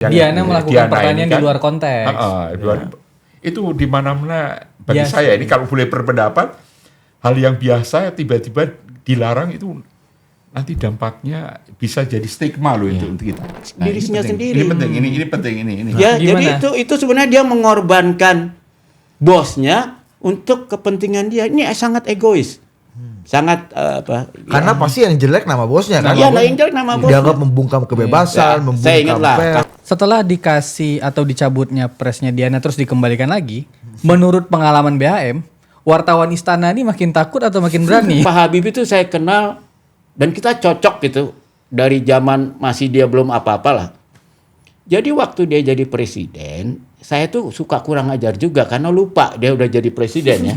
Diana melakukan pertanyaan di luar konteks. Itu di mana-mana bagi saya ini kalau boleh berpendapat hal yang biasa tiba-tiba dilarang itu nanti dampaknya bisa jadi stigma loh itu untuk kita. Nah, dirinya sendiri. Ini penting ini. Ya, jadi itu sebenarnya dia mengorbankan bosnya untuk kepentingan dia. Ini sangat egois. Sangat karena pasti yang jelek nama bosnya kan. Iya, yang jelek nama bosnya. Dianggap membungkam kebebasan, membungkam pers. Setelah dikasih atau dicabutnya presnya Diana terus dikembalikan lagi, menurut pengalaman BHM, wartawan istana ini makin takut atau makin berani? Pak Habib itu saya kenal dan kita cocok gitu dari zaman masih dia belum apa-apalah. Jadi waktu dia jadi presiden, saya tuh suka kurang ajar juga karena lupa dia udah jadi presiden ya.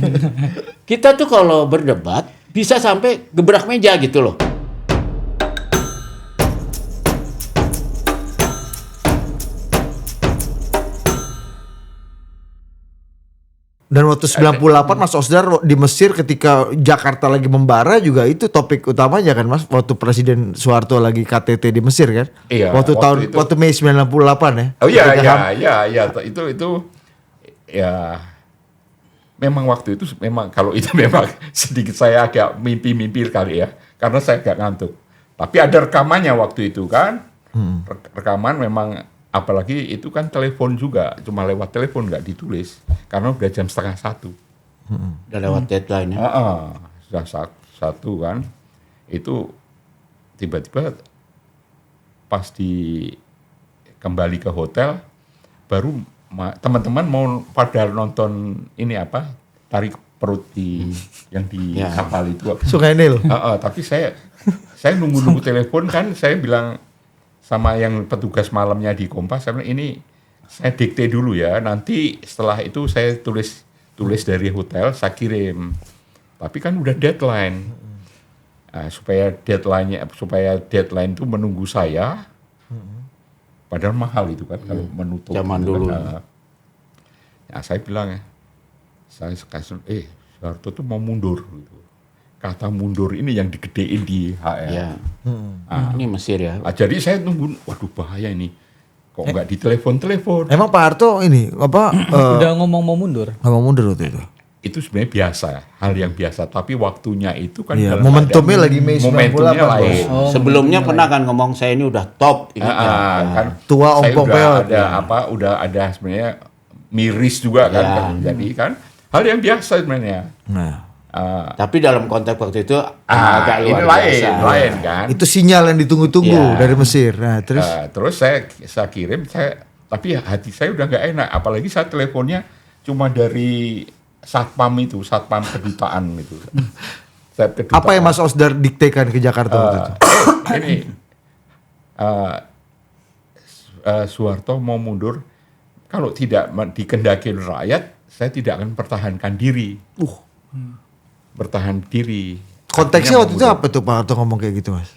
Kita tuh kalau berdebat bisa sampai gebrak meja gitu loh. Dan waktu 98 Mas Osdar di Mesir ketika Jakarta lagi membara juga itu topik utamanya kan Mas, waktu Presiden Soeharto lagi KTT di Mesir kan? Iya. Waktu Mei 98 ya. Oh iya itu ya memang waktu itu memang kalau itu memang sedikit saya agak mimpi kali ya karena saya agak ngantuk. Tapi ada rekamannya waktu itu kan. Rekaman memang apalagi itu kan telepon juga, cuma lewat telepon nggak ditulis karena udah jam 12:30. Udah lewat deadline ya. Sudah satu kan. Itu tiba-tiba pas kembali ke hotel baru teman-teman mau pada nonton ini apa tarik perut yang di kapal itu. Sungai Nil. Tapi saya nunggu telepon kan, saya bilang sama yang petugas malamnya di Kompas, saya bilang ini saya dikte dulu ya, nanti setelah itu saya tulis dari hotel, saya kirim. Tapi kan udah deadline, supaya deadline itu menunggu saya, padahal mahal itu kan kalau menutup. Zaman dulu. Nah, saya bilang ya, saya Soeharto tuh mau mundur gitu. Kata mundur ini yang digedein di HR. Ya. Ini Mesir ya. Jadi saya nunggu, waduh bahaya ini. Kok nggak ditelepon. Emang Pak Harto ini udah ngomong mau mundur. Ngomong mundur waktu itu. Itu sebenarnya biasa, hal yang biasa. Tapi waktunya itu kan momentumnya lagi Mei 98. Momentumnya lain. Sebelumnya pernah kan ngomong saya ini udah top ini kan. Tua Om Pompeo. Udah ada sebenarnya miris juga kan terjadi kan. Hal yang biasa sebenarnya. Tapi dalam konteks waktu itu agak luar biasa. Lain kan. Itu sinyal yang ditunggu-tunggu dari Mesir. Nah, terus saya kirim, tapi hati saya udah nggak enak. Apalagi saya teleponnya cuma dari satpam kedutaan itu. Apa yang Mas Osdar diktekan ke Jakarta waktu itu? Ini Soeharto mau mundur. Kalau tidak dikendaki rakyat, saya tidak akan pertahankan diri. Bertahan diri. Konteksnya waktu itu apa tuh Pak Harto ngomong kayak gitu Mas?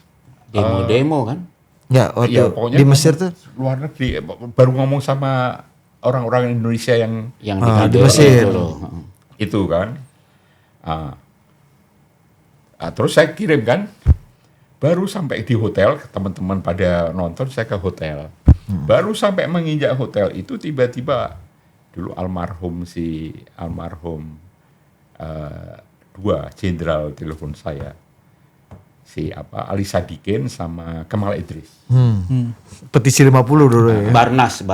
Demo kan? Ya, waktu di Mesir tuh luar negeri baru ngomong sama orang-orang Indonesia yang di Mesir itu kan. Terus saya kirim kan, baru sampai di hotel, teman-teman pada nonton, saya ke hotel. Baru sampai menginjak hotel itu tiba-tiba dulu almarhum dua jenderal telepon saya, Ali Sadikin sama Kemal Idris. Petisi 50 dulu ya. Barnas.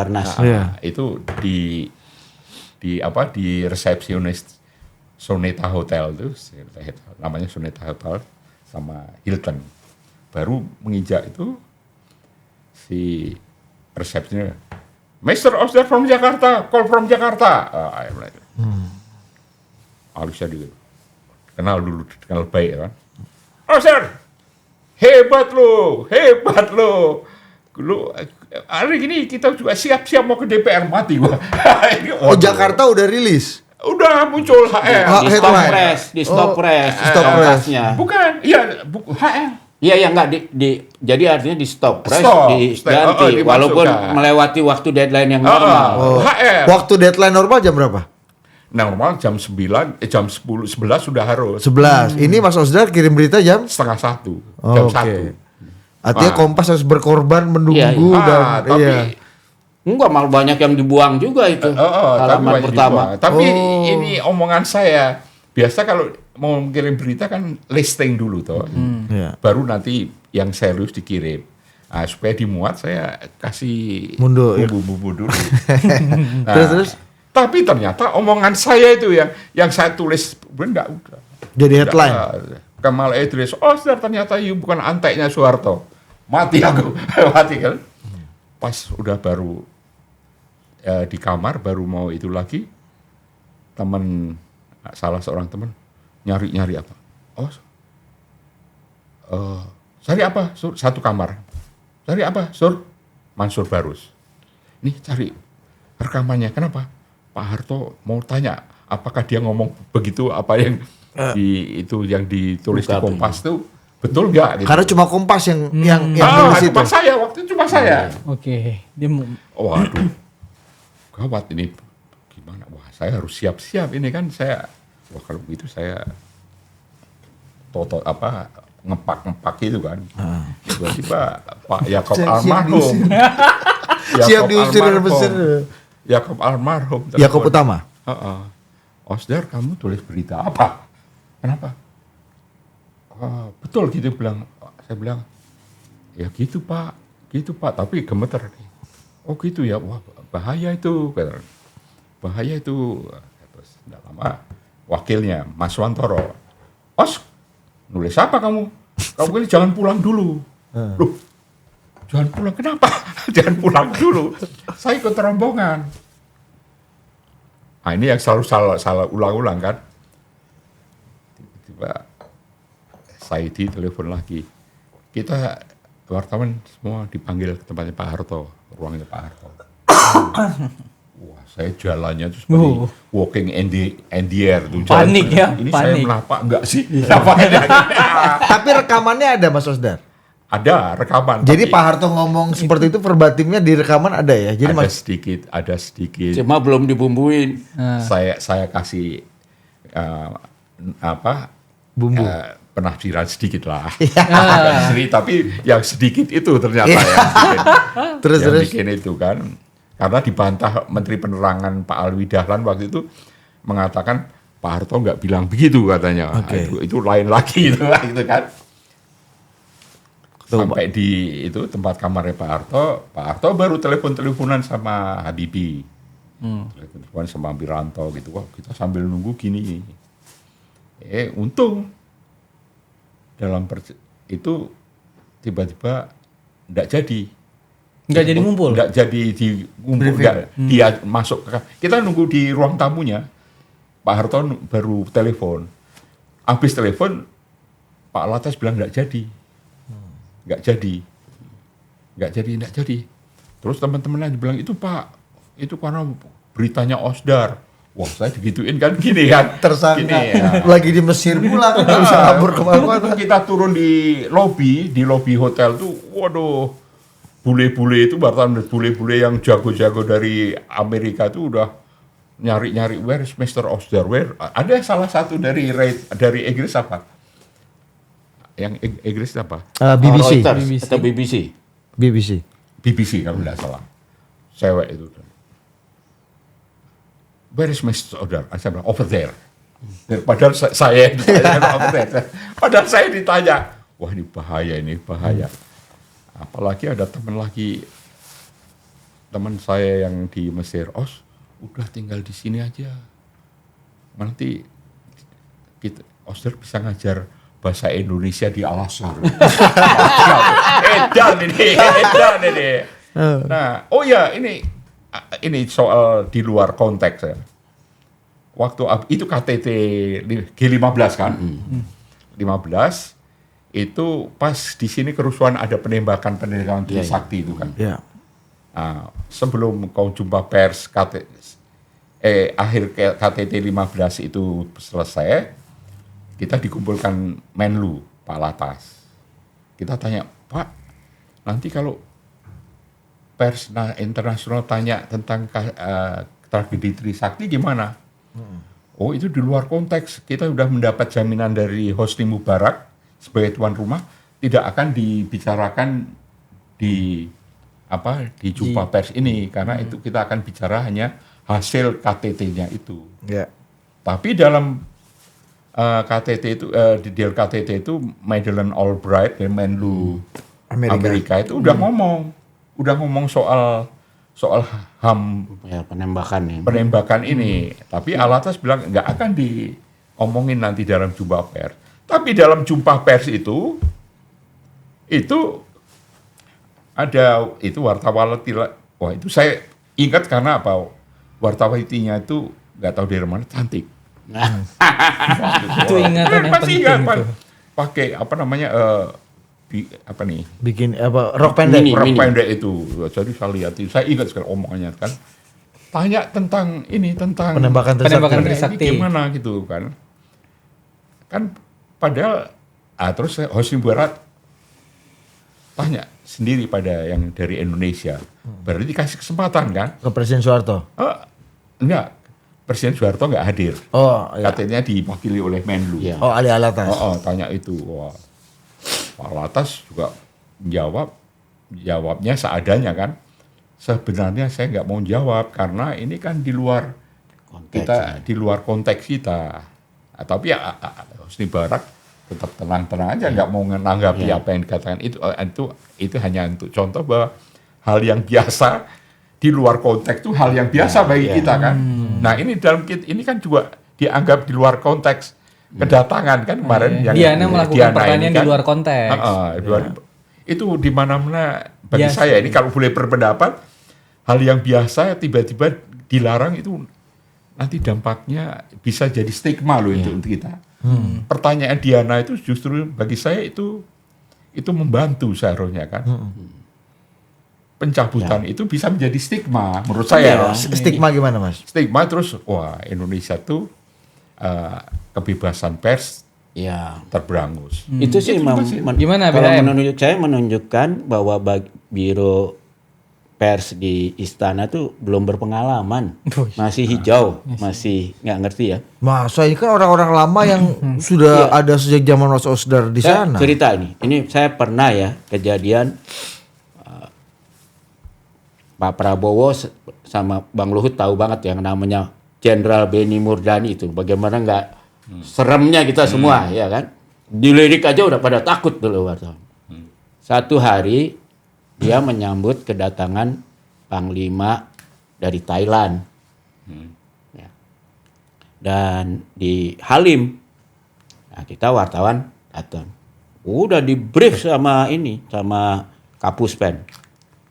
Itu di resepsionis Soneta Hotel itu, namanya Soneta Hotel sama Hilton. Baru menginjak itu si resepsinya, Mr. Osdar from Jakarta, call from Jakarta. Ali Sadikin kenal baik kan. Osdar, hebat lo. Lu hari ini kita juga siap-siap mau ke DPR, mati gua. Jakarta udah rilis. Udah muncul HR. Di stop press. Bukan, HR. Iya enggak jadi artinya di stop press, diganti walaupun melewati waktu deadline yang normal. HR. Waktu deadline normal jam berapa? Normal jam 9, jam 10, 11 sudah harus. 11. Ini Mas Osdar kirim berita jam 12:30. Jam 1. Artinya Kompas harus berkorban menunggu Enggak, malah banyak yang dibuang juga itu. Halaman tapi pertama. Tapi ini omongan saya. Biasa kalau mau kirim berita kan listing dulu toh. Iya. Baru nanti yang serius dikirim. Nah, supaya dimuat saya kasih Mundur, ya. bumbu-bumbu dulu. Nah, Terus? Tapi ternyata omongan saya itu yang saya tulis enggak udah. Jadi headline. Kemal Idris, ternyata you bukan anteknya Soeharto. Mati aku, mati kan. Pas udah baru di kamar, baru mau itu lagi, salah seorang teman nyari apa? Cari apa? Sur, satu kamar. Cari apa? Sur, Mansur Barus. Nih cari rekamannya. Kenapa? Pak Harto mau tanya, apakah dia ngomong begitu apa yang yang ditulis di Kompas itu betul nggak? Gitu. Karena cuma Kompas yang nulis itu. Cuma saya waktu itu cuma saya. Oke. Dia Waduh, gawat ini gimana? Wah, saya harus siap-siap ini kan saya. Wah kalau begitu saya ngepak itu kan. Tiba-tiba Pak Yakob almarhum. Siap diusir dari Mesir. Yakob almarhum. Yakob Utama. Osdar, kamu tulis berita apa? Kenapa? Betul gitu bilang. Saya bilang, ya gitu Pak, tapi gemeter. Oh gitu ya, wah bahaya itu. Bahaya itu. Terus tidak lama wakilnya Mas Wantoro, nulis apa kamu? Kamu ini jangan pulang dulu. Loh, jangan pulang kenapa? Jangan pulang dulu. Saya ikut rombongan. Nah ini yang selalu salah ulang-ulang kan. Tiba-tiba Saidi telepon lagi. Kita wartawan semua dipanggil ke tempatnya Pak Harto, ruangnya Pak Harto. Wah, saya jalannya itu seperti walking in the air tuh. Panik ya, Ini panik. saya menapak enggak sih? Napaknya. Tapi rekamannya ada Mas Osdar. Ada rekaman. Jadi tapi Pak Harto ngomong seperti itu verbatimnya di rekaman ada ya. Jadi ada sedikit. Cuma belum dibumbuin. Saya kasih Bumbu. penafsiran sedikit lah. Tapi yang sedikit itu ternyata yang bikin itu kan. Karena dibantah Menteri Penerangan Pak Alwi Dahlan waktu itu mengatakan Pak Harto nggak bilang begitu katanya. Itu lain lagi itu kan. Sampai di itu tempat kamarnya Pak Harto baru teleponan sama Habibie. Telepon sama Wiranto gitu. Wah, kita sambil nunggu gini. Untung itu tiba-tiba enggak jadi. nggak jadi ngumpul. Enggak jadi ngumpul. Dia masuk kita nunggu di ruang tamunya. Pak Harto baru telepon. Habis telepon Pak Lates bilang enggak jadi. Enggak jadi. Terus teman-teman lain bilang, itu Pak, itu karena beritanya Osdar. Wah, saya digituin kan gini kan. tersangka Gini, ya. lagi di Mesir pula kan nggak bisa kabur kemana-mana. Kita turun di lobi hotel tuh, waduh, bule-bule itu, wartawan bule-bule yang jago-jago dari Amerika tuh udah nyari-nyari, where is Mr. Osdar? Ada salah satu dari Inggris apa? Yang Inggris apa? BBC. Reuters atau BBC. BBC kalau tidak salah. Cewek itu. Where is Mr. Osdar? Saya bilang, over there. Padahal saya over there. Padahal saya ditanya, wah ini bahaya. Apalagi ada teman saya yang di Mesir, udah tinggal di sini aja. Nanti Osdar bisa ngajar bahasa Indonesia di Al-Azhar. Edan ini. Nah, ini soal di luar konteks ya. Waktu itu KTT G15 kan. 15 itu pas di sini kerusuhan ada penembakan di Sakti itu kan. Iya. Nah, sebelum kau jumpa pers akhir KTT 15 itu selesai, kita dikumpulkan Menlu Pak Latas. Kita tanya, Pak, nanti kalau pers internasional tanya tentang tragedi Trisakti gimana? Oh, itu di luar konteks. Kita sudah mendapat jaminan dari Hosni Mubarak sebagai tuan rumah tidak akan dibicarakan di di jumpa pers ini karena itu kita akan bicara hanya hasil KTT-nya itu. Ya. Tapi dalam KTT itu di deal KTT itu Madeleine Albright dari Menlu Amerika itu udah ngomong soal HAM Ya, penembakan ini. Tapi Alatas bilang nggak akan diomongin nanti dalam jumpa pers. Tapi dalam jumpa pers itu ada itu wartawan wah itu saya ingat karena apa? Wartawan itinya itu nggak tahu dari mana cantik. Itu ingatan yang Pasti penting ingat, itu. pakai Bikin rok pendek. Mini. orang pendek itu. Jadi saya lihat itu, saya ingat sekali omongannya kan. Tanya tentang Penembakan Trisakti. gimana gitu kan. Kan padahal terus Hosni Mubarak tanya sendiri pada yang dari Indonesia. Berarti dikasih kesempatan kan? Ke Presiden Soeharto. Enggak. Presiden Soeharto enggak hadir. Oh, iya. Katanya diwakili oleh Menlu. Iya. Oh, Ali Alatas. Tanya itu. Wah. Pak Alatas juga jawabnya seadanya kan. Sebenarnya saya nggak mau jawab karena ini kan di luar konteks kita. Tapi Hosni Mubarak tetap tenang-tenang aja, nggak mau menanggapi apa yang dikatakan itu hanya untuk contoh bahwa hal yang biasa di luar konteks itu hal yang biasa bagi kita kan. Nah ini ini kan juga dianggap di luar konteks kedatangan kan kemarin yang Diana melakukan Diana pertanyaan ini kan, di luar konteks. Itu di mana-mana bagi Biasa. saya ini kalau boleh berpendapat hal yang biasa tiba-tiba dilarang itu nanti dampaknya bisa jadi stigma loh untuk kita. Pertanyaan Diana itu justru bagi saya itu membantu seharusnya kan. Pencabutan itu bisa menjadi stigma menurut saya. Stigma gimana, Mas? Stigma terus wah Indonesia tuh kebebasan pers Ya. terberangus. Itu sih Gimana, kalau BHM? saya menunjukkan bahwa biro pers di istana tuh belum berpengalaman, masih hijau, masih nggak ngerti ya. Masa ini kan orang-orang lama yang sudah ada sejak zaman Mas Osdar di Saya sana. cerita ini saya pernah ya kejadian Pak Prabowo sama Bang Luhut tahu banget yang namanya Jenderal Benny Murdani itu bagaimana nggak seremnya kita semua ya kan, dilirik aja udah pada takut dulu wartawan. Satu hari dia menyambut kedatangan Panglima dari Thailand. Ya. Dan di Halim, nah kita wartawan datang. Udah di brief sama Kapus Pen.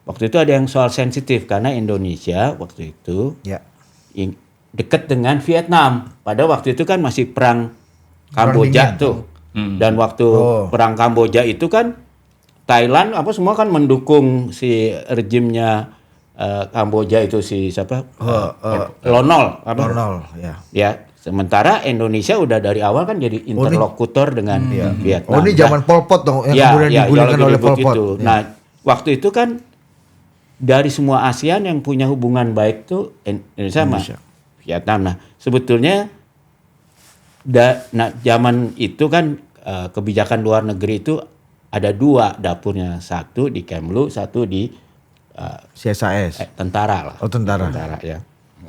Waktu itu ada yang soal sensitif karena Indonesia waktu itu Ya. dekat dengan Vietnam. Pada waktu itu kan masih perang Kamboja tuh. Dan waktu perang Kamboja itu kan Thailand semua kan mendukung si rejimnya Kamboja itu si siapa? Lonol Donald, ya. Ya, sementara Indonesia udah dari awal kan jadi interlokutor dengan Vietnam. Oh, ini zaman Pol Pot dong yang kemudian digulingkan lagi oleh ribut Pol Pot. gitu. Ya. Nah, waktu itu kan dari semua ASEAN yang punya hubungan baik tuh Indonesia sama Vietnam. Nah, sebetulnya zaman itu kan kebijakan luar negeri itu ada dua dapurnya, satu di Kemlu, satu di CSIS. tentara lah. Oh, tentara. Tentara ya.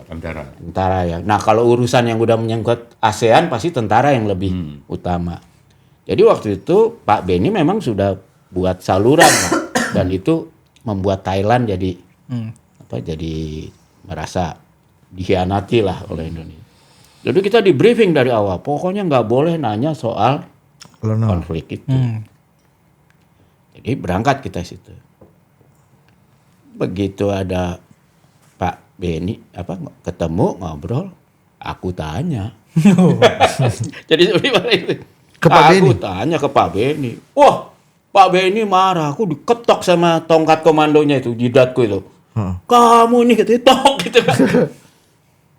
Tentara. Tentara ya. Nah, kalau urusan yang udah menyangkut ASEAN pasti tentara yang lebih utama. Jadi waktu itu Pak Benny memang sudah buat saluran lah. Dan itu membuat Thailand jadi jadi merasa dikhianati lah oleh Indonesia. Jadi kita di briefing dari awal, pokoknya nggak boleh nanya soal konflik itu. Jadi berangkat kita situ. Begitu ada Pak Benny ketemu ngobrol, aku tanya. Jadi Ke Pak aku Benny? tanya ke Pak Benny. Wah, Pak Benny marah, aku diketok sama tongkat komandonya itu, jidatku itu. Kamu nih ketok gitu kan.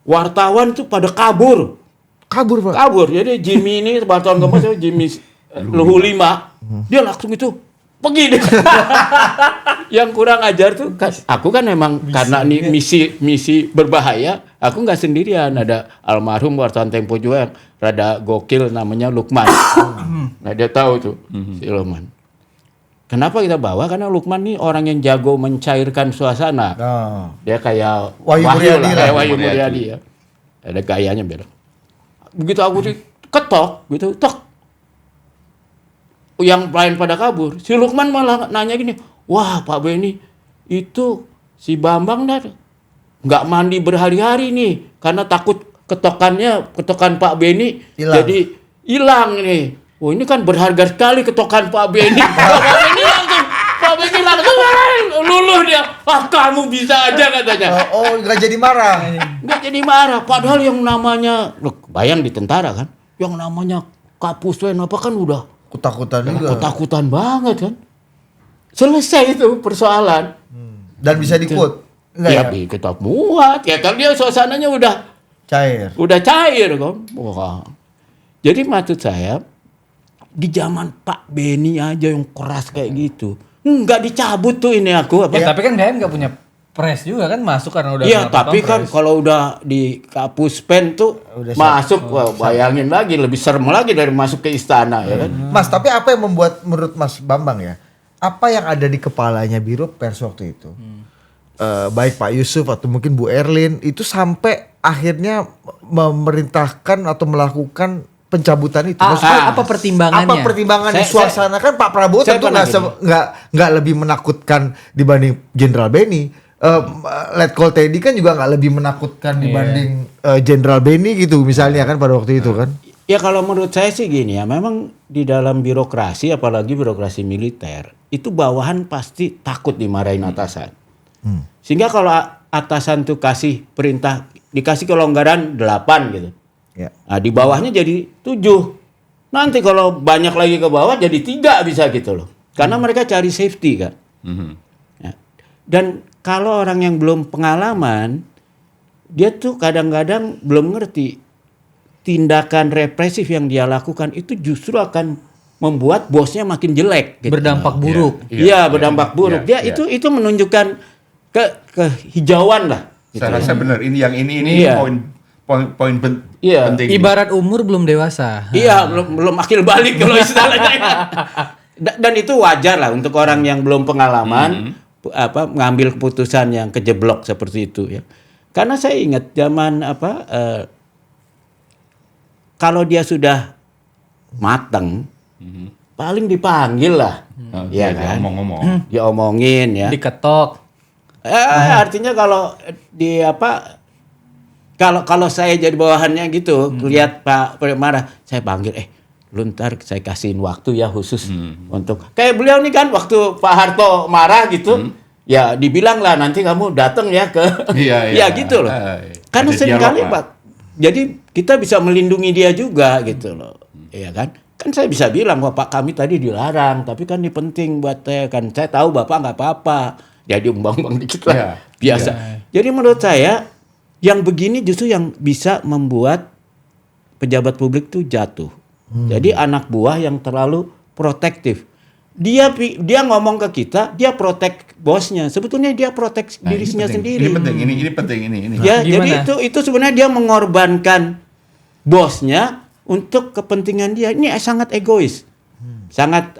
Wartawan itu pada kabur. Kabur, Pak. Kabur. Jadi Jimmy ini wartawan kemas Jimmy Luhu 5. Dia langsung itu pergi deh. Yang kurang ajar tuh aku kan memang karena ini misi berbahaya, aku nggak sendirian, ada almarhum wartawan Tempo juga yang rada gokil namanya Lukman. Nah dia tahu tuh si Lukman. Kenapa kita bawa? Karena Lukman nih orang yang jago mencairkan suasana. Oh. Dia kayak Wahyu Muryadi lah, lah. kayak Wahyu Muryadi ya. Ada gayanya beda. Begitu aku diketok gitu, tok. Yang lain pada kabur. Si Lukman malah nanya gini, wah Pak Beni, itu si Bambang dah nggak mandi berhari-hari nih. Karena takut ketokan Pak Beni Hilang. jadi hilang nih. Oh ini kan berharga sekali ketokan Pak Beni. Pak Beni langsung luluh dia. Ah kamu bisa aja katanya. Oh, nggak jadi marah. Nggak jadi marah. Padahal yang namanya, loh, bayang di tentara kan, yang namanya Kapuspen apa kan udah Ketakutan juga. ketakutan banget kan. Selesai itu persoalan. Dan bisa di-quote. Ya, Enggak ya? kita muat. Ya kan dia suasananya udah Cair. kan. Wah. Jadi maksud saya, di zaman Pak Beni aja yang keras kayak gitu, nggak dicabut tuh ini aku apa? Ya, tapi kan BHM nggak punya press juga kan, masuk karena udah Iya, kena tapi kan pampres. kalau udah di Kapuspen tuh Udah masuk, wah, bayangin lagi lebih serem lagi dari masuk ke istana ya kan. Mas, tapi apa yang membuat menurut Mas Bambang ya, apa yang ada di kepalanya Biro Pers waktu itu? Baik Pak Yusuf atau mungkin Bu Erlin itu sampai akhirnya memerintahkan atau melakukan pencabutan itu. Maksudnya Apa pertimbangannya? apa pertimbangannya? Saya- Suasana kan Pak Prabowo saya tentu pernah nggak lebih menakutkan dibanding Jenderal Beni. Letkol Teddy kan juga nggak lebih menakutkan dibanding Jenderal Beni gitu misalnya kan pada waktu itu kan. Ya kalau menurut saya sih gini ya, memang di dalam birokrasi, apalagi birokrasi militer, itu bawahan pasti takut dimarahin atasan. Sehingga kalau atasan tuh kasih perintah, dikasih kelonggaran 8 gitu. Ya. Nah, di bawahnya jadi 7. Nanti kalau banyak lagi ke bawah jadi 3 bisa gitu loh. Karena mereka cari safety kan. Ya. Dan kalau orang yang belum pengalaman, dia tuh kadang-kadang belum ngerti tindakan represif yang dia lakukan itu justru akan membuat bosnya makin jelek. Gitu. Berdampak buruk. Iya, berdampak buruk. Iya, Dia itu menunjukkan kehijauan lah. Gitu. Saya rasa benar. Ini Iya. poin Iya. penting. Ibarat umur belum dewasa. Iya, belum akil balik kalau istilahnya. Dan itu wajar lah untuk orang yang belum pengalaman mengambil keputusan yang kejeblok seperti itu ya. Karena saya ingat zaman kalau dia sudah mateng, paling dipanggil lah. Iya kan? Ngomong-ngomong. Dia omongin ya. Diketok. Artinya kalau di kalau saya jadi bawahannya gitu, lihat Pak marah, saya panggil, lu ntar saya kasihin waktu ya khusus untuk kayak beliau nih kan waktu Pak Harto marah gitu, ya dibilang lah nanti kamu datang ya ke, ya gitu loh. Karena Ada seringkali dialog, Pak, jadi kita bisa melindungi dia juga gitu loh, ya kan? Kan saya bisa bilang, wah Pak kami tadi dilarang, tapi kan ini penting buat saya kan, saya tahu Bapak nggak apa-apa, jadi umbang-umbang dikit lah, biasa. Jadi menurut saya yang begini justru yang bisa membuat pejabat publik tuh jatuh. Jadi anak buah yang terlalu protektif. Dia ngomong ke kita, dia protek bosnya. Sebetulnya dia protek dirinya sendiri. Ini penting, ini penting ini. Ya, Gimana? jadi itu sebenarnya dia mengorbankan bosnya untuk kepentingan dia. Ini sangat egois. Sangat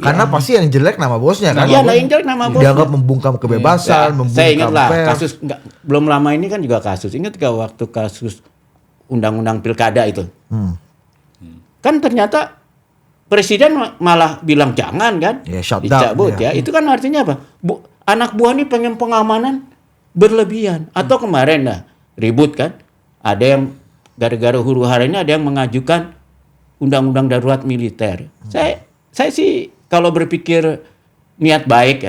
Karena pasti yang jelek nama bosnya kan. Iya, yang jelek nama bosnya. Dianggap membungkam kebebasan, membungkam saya ingat lah pers. kasus belum lama ini kan juga kasus. Ingat gak waktu kasus undang-undang pilkada itu? Kan ternyata presiden malah bilang jangan kan? Ya, shut down, dicabut ya. ya. Itu kan artinya apa? Anak buah ini pengen pengamanan berlebihan. Atau kemarin lah ribut kan? Ada yang gara-gara huru-hara ini ada yang mengajukan undang-undang darurat militer. Saya sih kalau berpikir niat baik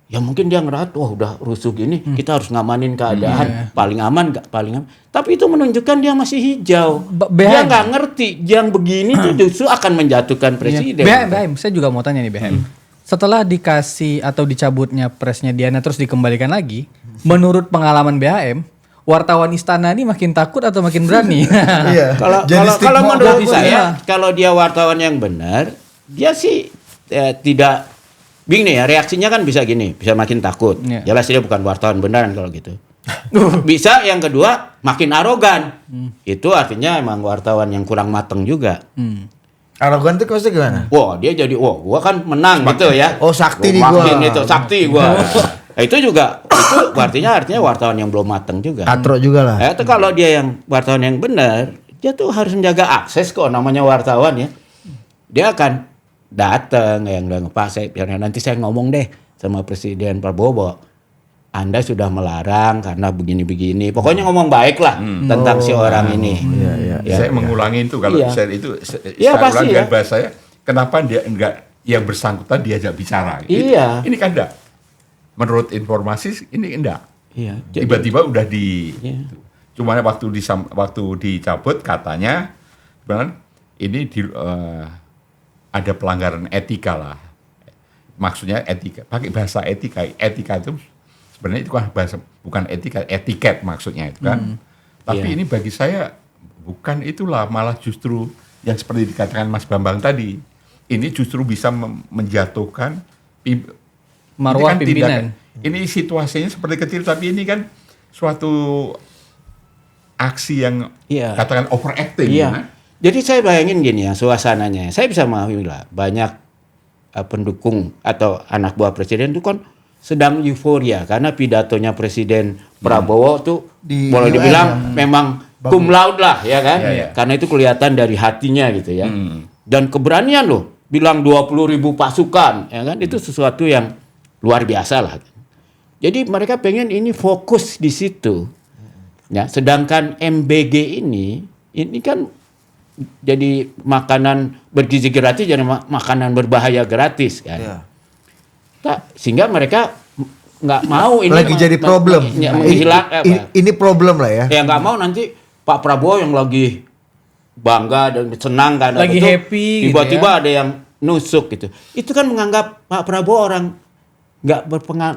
ya mungkin dia ngerasa wah udah rusuh gini, kita harus ngamanin keadaan, paling aman nggak paling aman. Tapi itu menunjukkan dia masih hijau. Dia nggak ngerti yang begini tuh justru akan menjatuhkan presiden. BHM, saya juga mau tanya nih BHM. Setelah dikasih atau dicabutnya presnya Diana terus dikembalikan lagi, menurut pengalaman BHM, wartawan istana ini makin takut atau makin berani? Iya. Kalau menurut saya, kalau dia wartawan yang benar, dia sih tidak bingung ya. Reaksinya kan bisa gini, bisa makin takut. Iya. Jelas dia bukan wartawan beneran kalau gitu. Bisa yang kedua makin arogan. Itu artinya emang wartawan yang kurang mateng juga. Arogan itu maksudnya gimana? Wah, dia jadi gua kan menang gitu ya. Oh, sakti nih Makin gua. itu sakti gua. Nah, itu juga itu artinya wartawan yang belum matang juga. Katro juga lah. Itu kalau dia yang wartawan yang benar, dia tuh harus menjaga akses kok namanya wartawan ya. Dia akan datang yang bilang, Pak, nanti saya ngomong deh sama Presiden Prabowo. Anda sudah melarang karena begini-begini. Pokoknya ngomong baik lah tentang si orang ini. Iya. Saya mengulangi itu kalau Iya. saya itu Iya, saya pasti ulang ya. dengan bahasanya, kenapa dia enggak yang bersangkutan diajak bicara? Iya. Ini kan enggak. Menurut informasi ini enggak. Iya. Tiba-tiba udah di Iya. cuma waktu dicabut katanya ini ada pelanggaran etika lah. Maksudnya etika, pakai bahasa etika. Etika itu sebenarnya itu kan bahasa bukan etika, etiket maksudnya itu kan. Tapi Iya. ini bagi saya bukan itulah, malah justru yang seperti dikatakan Mas Bambang tadi. Ini justru bisa menjatuhkan Marwah ini kan pimpinan. ini situasinya seperti kecil, tapi ini kan suatu aksi yang Iya. katakan overacting. Iya. Ya? Jadi saya bayangin gini ya suasananya. Saya bisa memahami lah banyak pendukung atau anak buah presiden itu kan sedang euforia karena pidatonya Presiden Prabowo tuh Di boleh UN dibilang yang memang cum laude lah ya kan. Iya, iya. Karena itu kelihatan dari hatinya gitu ya. Dan keberanian loh bilang 20.000 pasukan ya kan itu sesuatu yang luar biasa lah. Jadi mereka pengen ini fokus di situ. Ya, sedangkan MBG ini kan jadi makanan bergizi gratis jadi makanan berbahaya gratis kan. Iya. Sehingga mereka nggak mau ini Lagi jadi problem. Ini problem lah ya. Ya nggak mau nanti Pak Prabowo yang lagi bangga dan senang kan Lagi itu, happy gitu tiba-tiba ya. ada yang nusuk gitu. Itu kan menganggap Pak Prabowo orang nggak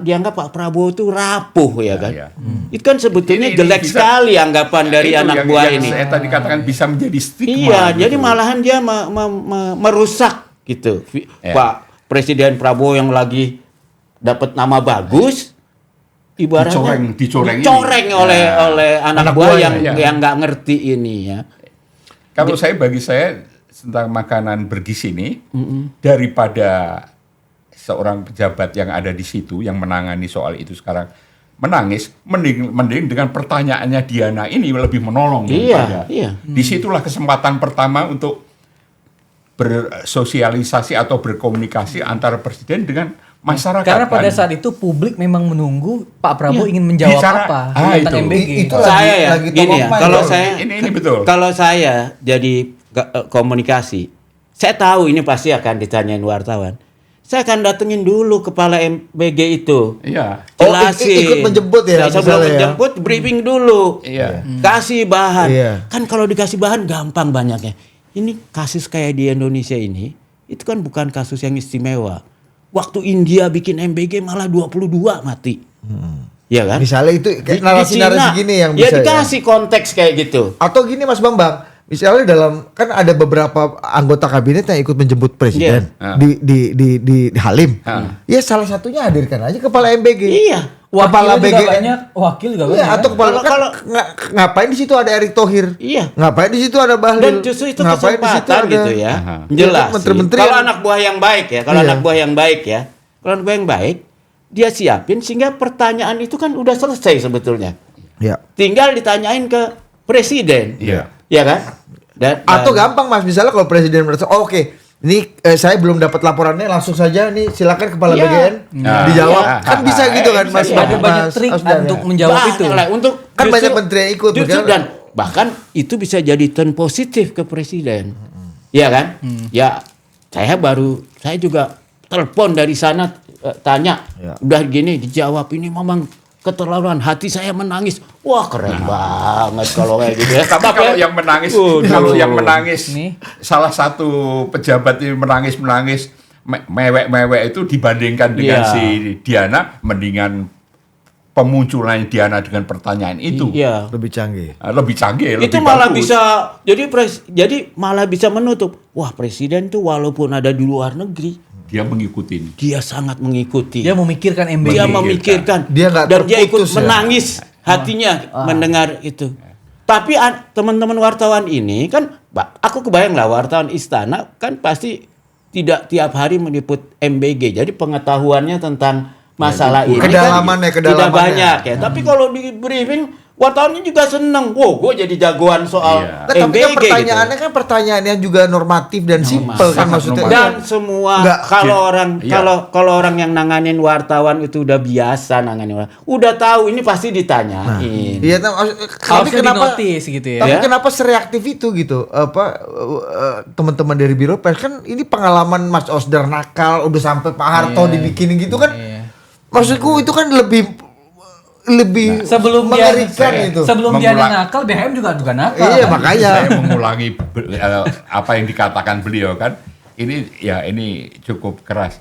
dianggap Pak Prabowo itu rapuh ya kan. Iya. Itu kan sebetulnya Ini jelek bisa- sekali anggapan dari Itu anak yang- buah yang ini. Saya tadi katakan bisa menjadi stigma. Iya, gitu. jadi malahan dia merusak gitu. Ya. Pak Presiden Prabowo yang lagi dapat nama bagus ibaratnya dicoreng ini. oleh Ya. oleh anak Anak buah buah yang ya. yang nggak ngerti ini ya. Kalau bagi saya tentang makanan bergizi ini daripada seorang pejabat yang ada di situ yang menangani soal itu sekarang menangis, mending dengan pertanyaannya Diana ini lebih menolong. Iya, daripada. iya. Disitulah kesempatan pertama untuk bersosialisasi atau berkomunikasi antara presiden dengan masyarakat. Karena pada kan. saat itu publik memang menunggu Pak Prabowo Iya. ingin menjawab Bicara- apa itu. tentang MBG. Itu Saya ya lagi top gini of ya, mind. kalau Betul. saya Ini betul. Kalau saya jadi komunikasi, saya tahu ini pasti akan ditanyain wartawan. Saya akan datengin dulu kepala MBG itu. Iya. Jelasin. ikut menjemput ya, Sebelum misalnya ya. menjemput briefing dulu. Iya. Kasih bahan. Iya. Kan kalau dikasih bahan gampang banyaknya. Ini kasus kayak di Indonesia ini, itu kan bukan kasus yang istimewa. Waktu India bikin MBG malah 22 mati. Iya kan? Misalnya itu kayak Di narasi-narasi Cina, gini yang ya bisa dikasih konteks kayak gitu. Atau gini Mas Bambang, misalnya dalam kan ada beberapa anggota kabinet yang ikut menjemput presiden Iya. di Halim. Ya salah satunya hadirkan aja kepala MBG. Iya. Wakil juga BGN. banyak, wakil juga Iya, banyak. atau kepala Kalau- ngapain di situ ada Erick Thohir? Iya. Ngapain di situ ada Bahlil? Dan justru itu Ngapain di situ kesempatan ada- gitu ya. Aha. Jelas. Menteri-menteri Kalau yang- anak buah yang baik ya, kalau Iya. anak buah yang baik ya. Kalau anak buah yang baik, dia siapin sehingga pertanyaan itu kan udah selesai sebetulnya. Ya. Tinggal ditanyain ke presiden. Iya. Iya kan? Atau gampang Mas, misalnya kalau presiden merasa, oh, oke, ini saya belum dapat laporannya, langsung saja nih silakan kepala Iya. BGN Nah, dijawab. iya. Kan bisa gitu kan Mas. Bisa Ada banyak Mas trik Asdan, untuk ya. menjawab itu. Lah, untuk Kan banyak menteri yang ikut, Justru makanya- dan bahkan itu bisa jadi turn positif ke presiden. Iya kan? Ya, saya juga telepon dari sana tanya, Ya. udah gini dijawab ini memang keterlaluan, hati saya menangis. Wah, keren banget kalau kayak gitu ya. Tapi kalau yang menangis, kalau yang menangis, Nih. salah satu pejabat ini menangis mewek-mewek itu dibandingkan dengan Iya. si Diana, mendingan pemunculan Diana dengan pertanyaan itu Iya. Lebih canggih. lebih canggih, Itu lebih malah bagus. bisa jadi malah bisa menutup. Wah, presiden tuh walaupun ada di luar negeri, Dia mengikuti. dia sangat mengikuti. Dia memikirkan MBG. Dia memikirkan. Dia nggak dan dia ikut terputus ya. menangis hatinya mendengar itu. Tapi teman-teman wartawan ini kan, aku kebayang lah wartawan istana kan pasti tidak tiap hari meliput MBG. Jadi pengetahuannya tentang masalah ini kedalamannya kan tidak banyak ya. Tapi kalau di briefing wartawannya juga seneng. Wow, gue jadi jagoan soal Iya. Tapi MBG kan pertanyaannya gitu. kan pertanyaan yang juga normatif dan simpel kan sangat maksudnya. normatif. Dan semua Nggak, iya. kalau orang yang nanganin wartawan itu udah biasa nanganin wartawan, udah tahu ini pasti ditanyain. Iya, tapi Harusnya kenapa dinotis gitu ya. Tapi Ya. kenapa sereaktif itu gitu? Teman-teman dari Biro Pers kan ini pengalaman Mas Osdar nakal udah sampai Pak Harto Iya. dibikinin gitu kan. Iya. Maksudku itu kan lebih Sebelum mengerikan dia itu. sebelum dia Mengulang- nakal, BHM juga nakal. Iya, kan? makanya. Saya mengulangi apa yang dikatakan beliau kan. Ini cukup keras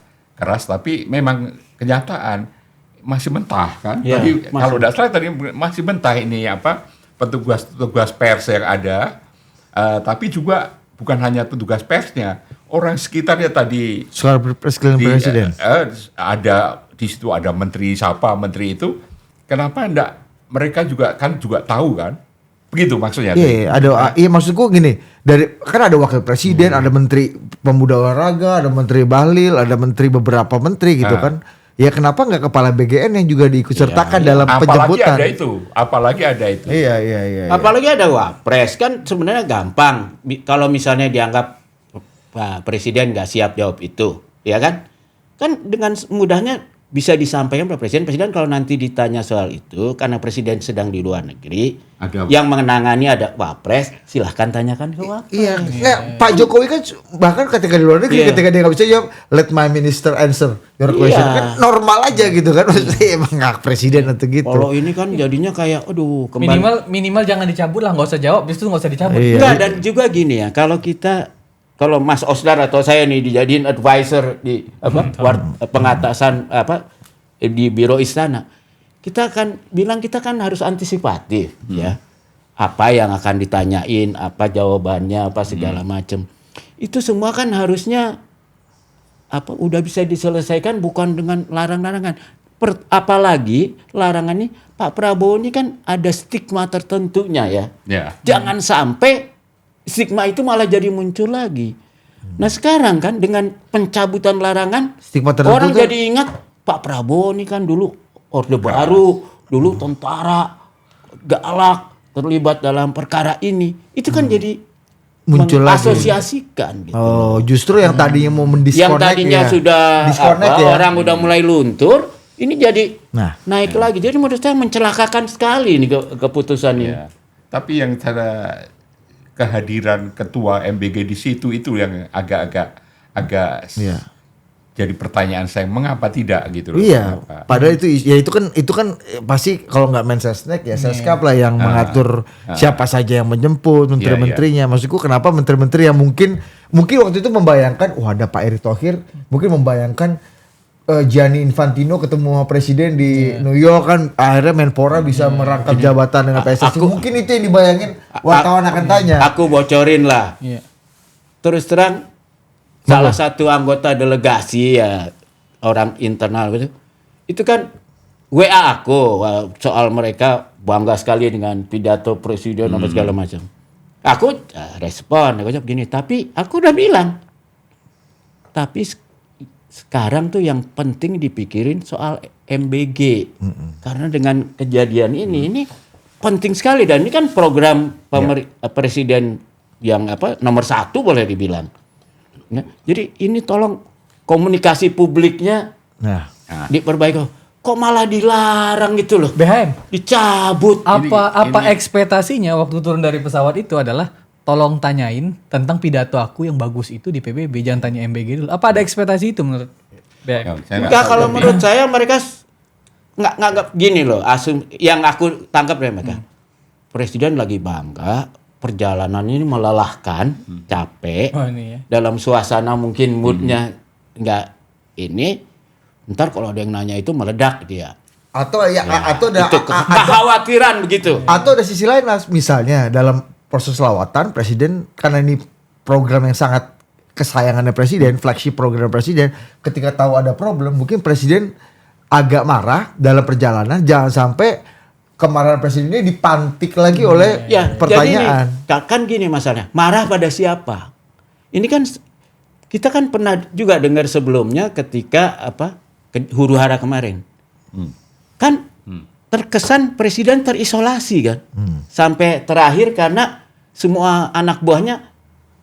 tapi memang kenyataan masih mentah kan. Ya, Tadi masih. kalau tidak salah tadi masih mentah ini petugas pers yang ada, tapi juga bukan hanya petugas persnya, orang sekitarnya tadi Suara Presiden Presiden. ada di situ ada menteri itu. Kenapa enggak mereka juga tahu kan? Begitu maksudnya. Iya maksudku gini, kan ada wakil presiden, ada menteri pemuda olahraga, ada menteri Bahlil, ada beberapa menteri gitu kan. Ya kenapa nggak kepala BGN yang juga diikut sertakan dalam penjemputan? Apalagi ada itu. Iya. Apalagi ada wapres kan sebenarnya gampang. Kalau misalnya dianggap Pak Presiden nggak siap jawab itu, ya kan? Kan dengan mudahnya bisa disampaikan Pak Presiden. Presiden kalau nanti ditanya soal itu, karena Presiden sedang di luar negeri, yang menangani ada wapres, silahkan tanyakan ke wapres. Iya, Pak Jokowi kan bahkan ketika di luar negeri, ketika dia nggak bisa jawab, let my minister answer your question, Iya. kan normal aja gitu kan, maksudnya emang nggak presiden atau gitu. Kalau ini kan jadinya kayak, aduh, kembali. Minimal jangan dicabut lah, nggak usah jawab, justru nggak usah dicabut. Iya. Enggak, dan juga gini ya, kalau Mas Osdar atau saya nih dijadiin advisor di pengatasan di Biro Istana, kita kan harus antisipatif ya. Apa yang akan ditanyain, apa jawabannya, apa segala macam. Itu semua kan harusnya udah bisa diselesaikan bukan dengan larang-larangan. Apalagi larangan ini Pak Prabowo ini kan ada stigma tertentunya ya. Ya. Jangan sampai stigma itu malah jadi muncul lagi. Nah sekarang kan dengan pencabutan larangan, Stigma tertentu orang tuh- jadi ingat Pak Prabowo ini kan dulu Orde Baru, dulu tentara, galak, terlibat dalam perkara ini. Itu kan jadi Muncul lagi. mengasosiasikan gitu. Oh, justru yang tadinya mau mendisconnect Yang tadinya ya. sudah Disconnect ya. orang udah mulai luntur, ini jadi Nah. naik lagi. Jadi menurut saya mencelakakan sekali ini keputusan ini. Ya. Tapi yang cara kehadiran ketua MBG di situ itu yang agak Iya. jadi pertanyaan saya, mengapa tidak gitu loh? Iya, Kenapa? padahal itu kan pasti kalau nggak Mensesnek ya Seskap lah yang mengatur siapa saja yang menjemput menteri-menterinya. Maksudku kenapa menteri-menteri yang mungkin waktu itu membayangkan, wah ada Pak Erick Thohir, mungkin membayangkan Gianni Infantino ketemu sama presiden di New York kan, akhirnya Menpora bisa merangkap jabatan dengan PSSI. Mungkin itu yang dibayangin wartawan akan tanya. Aku bocorin lah. Iya. Terus terang salah satu anggota delegasi ya orang internal itu kan WA aku soal mereka bangga sekali dengan pidato presiden apa segala macam. Aku respon, aku jawab gini, tapi aku udah bilang. Tapi sekarang tuh yang penting dipikirin soal MBG. Karena dengan kejadian ini penting sekali dan ini kan program presiden yang nomor 1 boleh dibilang. Ya, jadi ini tolong komunikasi publiknya diperbaiki. Kok malah dilarang gitu loh? BHM. Dicabut. Apa ekspektasinya waktu turun dari pesawat itu adalah tolong tanyain tentang pidato aku yang bagus itu di PBB, jangan tanya MBG dulu. Apa ada ekspektasi itu menurut BHM? Enggak, kalau menurut saya mereka nggak gini loh. Yang aku tangkap dari mereka. Presiden lagi bangga, perjalanan ini melelahkan, capek. Oh, ini ya. Dalam suasana mungkin moodnya nggak ini. Ntar kalau ada yang nanya itu meledak dia. Atau atau ada Itu kekhawatiran begitu. Atau ada sisi lain Mas, misalnya dalam proses lawatan presiden, karena ini program yang sangat kesayangannya presiden, flagship program presiden, ketika tahu ada problem mungkin presiden agak marah dalam perjalanan, jangan sampai kemarahan presiden ini dipantik lagi oleh Ya, pertanyaan. jadi kan gini masalahnya. Marah pada siapa? Ini kan kita kan pernah juga dengar sebelumnya ketika huru-hara kemarin. Kan terkesan presiden terisolasi kan. Sampai terakhir karena semua anak buahnya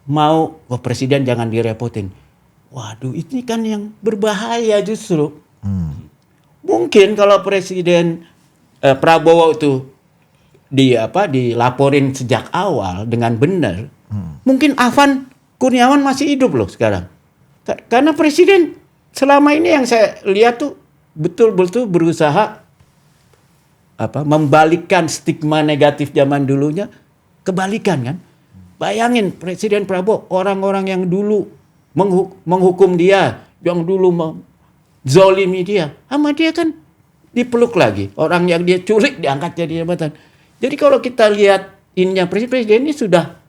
mau, wah presiden jangan direpotin. Waduh, ini kan yang berbahaya justru. Mungkin kalau Presiden Prabowo itu dilaporin sejak awal dengan benar, mungkin Afan Kurniawan masih hidup loh sekarang. Karena Presiden selama ini yang saya lihat tuh betul-betul berusaha membalikkan stigma negatif zaman dulunya, kebalikan kan. Bayangin Presiden Prabowo, orang-orang yang dulu menghukum dia, yang dulu zolimi dia, sama dia kan dipeluk lagi. Orang yang dia culik diangkat jadi jabatan. Jadi kalau kita lihat ininya presiden ini sudah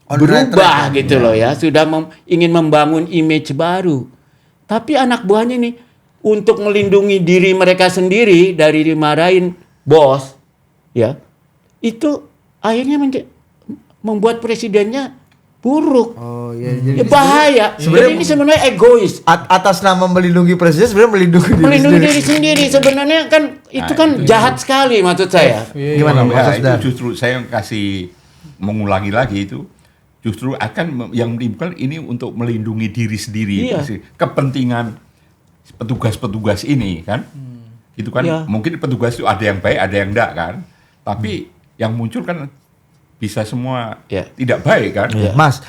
berubah gitu loh ya, sudah ingin membangun image baru. Tapi anak buahnya nih untuk melindungi diri mereka sendiri dari dimarahin bos, ya itu akhirnya membuat presidennya buruk. Oh iya, Ya bahaya. Jadi ini sebenarnya egois. Atas nama melindungi presiden sebenarnya melindungi Diri sendiri sebenarnya kan itu kan jahat sekali maksud saya. Gimana Mas itu Osdar? justru saya kasih mengulangi lagi itu justru akan yang menimbulkan ini untuk melindungi diri sendiri. Iya. Kepentingan petugas-petugas ini kan. Gitu kan. Iya. Mungkin petugas itu ada yang baik, ada yang enggak kan. Tapi yang muncul kan bisa semua tidak baik kan. Mas,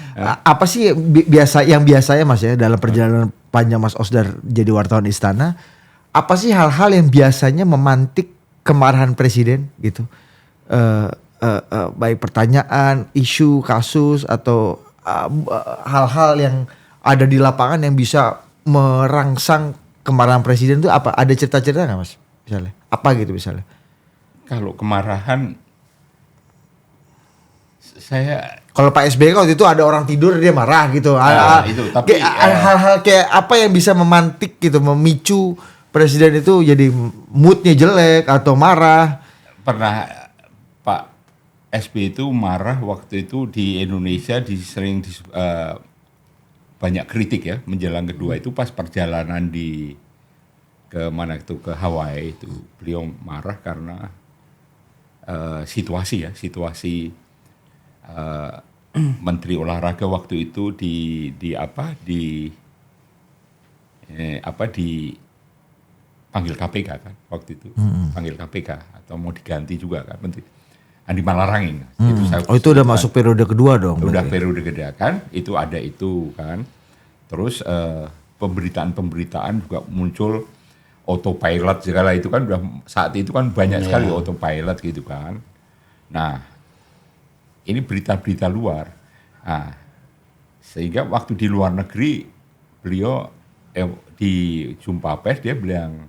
apa sih biasanya Mas ya dalam perjalanan panjang Mas Osdar jadi wartawan istana, apa sih hal-hal yang biasanya memantik kemarahan presiden gitu? Baik pertanyaan, isu, kasus atau hal-hal yang ada di lapangan yang bisa merangsang kemarahan presiden itu apa? Ada cerita-cerita nggak Mas? Misalnya, apa gitu misalnya? Kalau kemarahan Kalau Pak SBY waktu itu ada orang tidur dia marah gitu. Itu, tapi hal-hal kayak apa yang bisa memantik gitu, memicu presiden itu jadi moodnya jelek atau marah. Pernah Pak SBY itu marah waktu itu di Indonesia banyak kritik ya menjelang kedua itu pas perjalanan ke Hawaii itu beliau marah karena situasi Menteri Olahraga waktu itu dipanggil KPK kan waktu itu, panggil KPK atau mau diganti juga kan Menteri Andi Malarangin. Itu udah masuk periode kedua dong. Udah periode kedua kan, itu ada itu kan. Terus pemberitaan juga muncul autopilot segala itu kan udah saat itu kan banyak sekali autopilot gitu kan. Nah, ini berita-berita luar. Nah, sehingga waktu di luar negeri beliau di jumpa pers dia bilang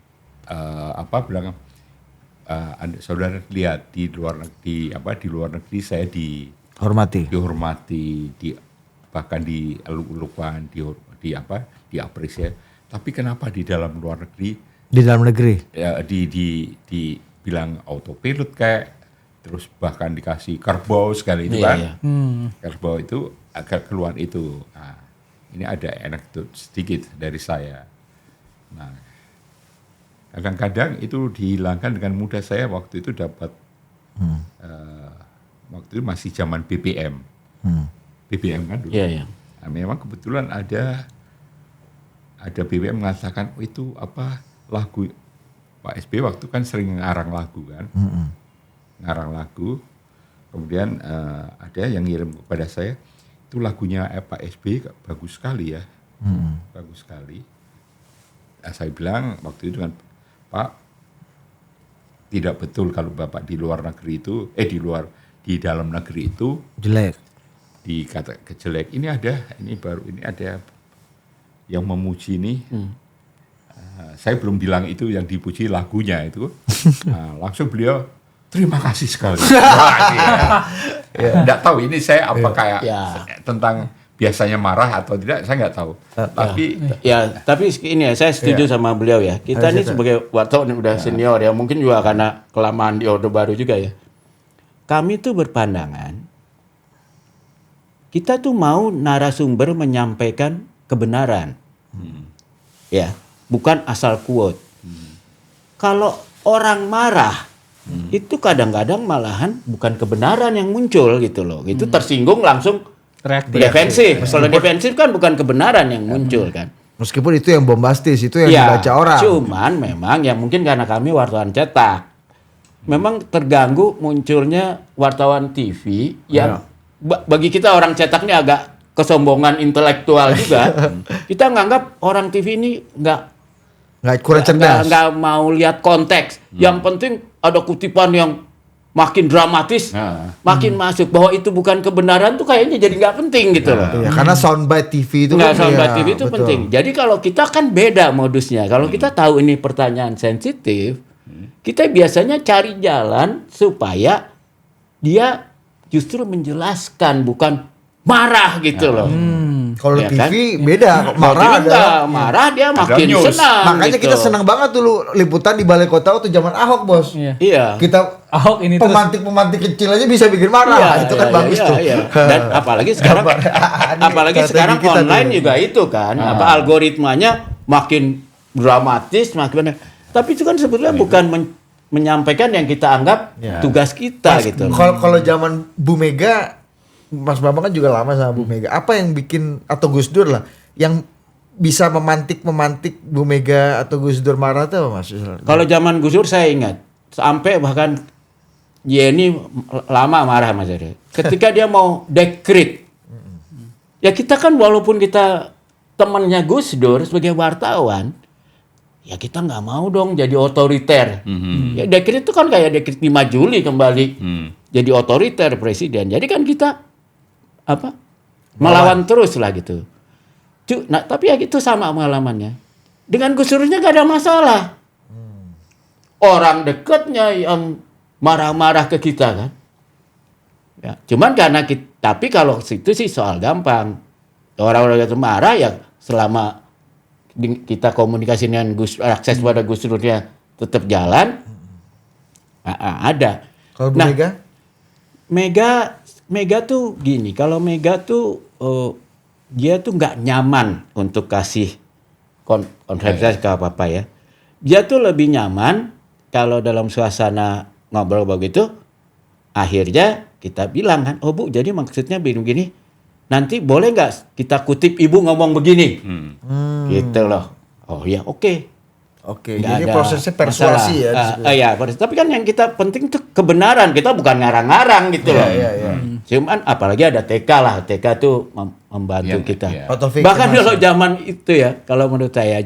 saudara lihat di luar negeri saya dihormati, bahkan dieluk-elukan, diapresiasi. Tapi kenapa di dalam negeri dibilang autopilot kayak terus bahkan dikasih kerbau sekali itu kan. Kerbau itu agak keluar itu. Nah, ini ada anekdot sedikit dari saya. Nah, kadang-kadang itu dihilangkan dengan mudah. Saya waktu itu dapat waktu itu masih zaman BBM. BBM kan dulu. Nah, memang kebetulan ada BBM mengatakan itu lagu Pak SBY waktu kan sering ngarang lagu kan. Ngarang lagu, kemudian ada yang ngirim kepada saya, itu lagunya Pak SBY bagus sekali ya, bagus sekali. Nah, saya bilang waktu itu kan, Pak, tidak betul kalau Bapak di luar negeri itu, di dalam negeri itu jelek, dikata jelek. Ini ada yang memuji nih. Saya belum bilang itu yang dipuji lagunya itu, langsung beliau terima kasih sekali. Nggak tahu ini saya kayak tentang biasanya marah atau tidak saya nggak tahu. Tapi Ya, tapi ini ya, saya setuju sama beliau ya. Kita ini sebagai wartawan yang udah senior ya, mungkin juga karena kelamaan di Orde Baru juga ya. Kami tuh berpandangan, kita tuh mau narasumber menyampaikan kebenaran. Ya, bukan asal quote. Kalau orang marah, itu kadang-kadang malahan bukan kebenaran yang muncul gitu loh. Itu tersinggung langsung Reaktif. defensif. Kalau defensif kan bukan kebenaran yang muncul kan. Meskipun itu yang bombastis, itu yang Ya, dibaca orang. cuman memang ya mungkin karena kami wartawan cetak, memang terganggu munculnya wartawan TV yang bagi kita orang cetak ini agak kesombongan intelektual juga. Kita nganggap orang TV ini Nggak kurang cerdas. nggak mau lihat konteks. Yang penting ada kutipan yang makin dramatis, makin masuk bahwa itu bukan kebenaran tuh kayaknya jadi nggak penting gitu loh. Iya, karena soundbite TV itu Nggak, kan soundbite ya, TV itu betul. penting. Jadi kalau kita kan beda modusnya. Kalau kita tahu ini pertanyaan sensitif, kita biasanya cari jalan supaya dia justru menjelaskan, bukan marah gitu loh. Kalau Ya TV beda, marah Kalau ada. marah dia makin news. senang. Makanya gitu. kita senang banget dulu liputan di Balai Kota waktu zaman Ahok, Bos. Iya. Iya. Kita Ahok ini terus pemantik-pemantik kecil aja bisa bikin marah. Itu kan bagus tuh. iya. Dan apalagi sekarang Strategi sekarang kita online tuh. juga itu kan, algoritmanya makin dramatis, makin. Tapi itu kan sebetulnya bukan menyampaikan yang kita anggap tugas kita gitu. Kalau zaman Bu Mega, Mas Bambang kan juga lama sama Bu Mega. Apa yang bikin, atau Gus Dur lah, yang bisa memantik Bu Mega atau Gus Dur marah tuh apa, Mas? Kalau zaman Gus Dur saya ingat, sampai bahkan Yeni lama marah Mas Ade. Ketika dia mau dekrit, ya kita kan walaupun kita temannya Gus Dur sebagai wartawan, ya kita nggak mau dong jadi otoriter. Ya dekrit itu kan kayak dekrit 5 Juli kembali jadi otoriter presiden. Jadi kan kita melawan terus lah gitu. Nah tapi ya itu sama pengalamannya. Dengan Gus Durnya nggak ada masalah. Orang dekatnya yang marah-marah ke kita kan. Ya, cuman karena tapi kalau situ sih soal gampang. Orang-orang yang marah ya selama kita komunikasi dengan akses pada Gus Durnya tetap jalan, ada. Kalau Bu Mega tuh gini, kalau Mega tuh dia tuh nggak nyaman untuk kasih konferensi ke apa-apa ya. Dia tuh lebih nyaman kalau dalam suasana ngobrol begitu, akhirnya kita bilang kan, oh Bu, jadi maksudnya begini, nanti boleh nggak kita kutip Ibu ngomong begini, gitu loh. Oh ya oke. Oke, jadi prosesnya persuasi masalah. ya. Tapi kan yang kita penting tuh kebenaran, kita bukan ngarang-ngarang gitu loh. Iya. Cuman apalagi ada TK lah, TK tuh membantu kita. Pak Taufik, Bahkan terima kalau kasih. zaman itu ya, kalau menurut saya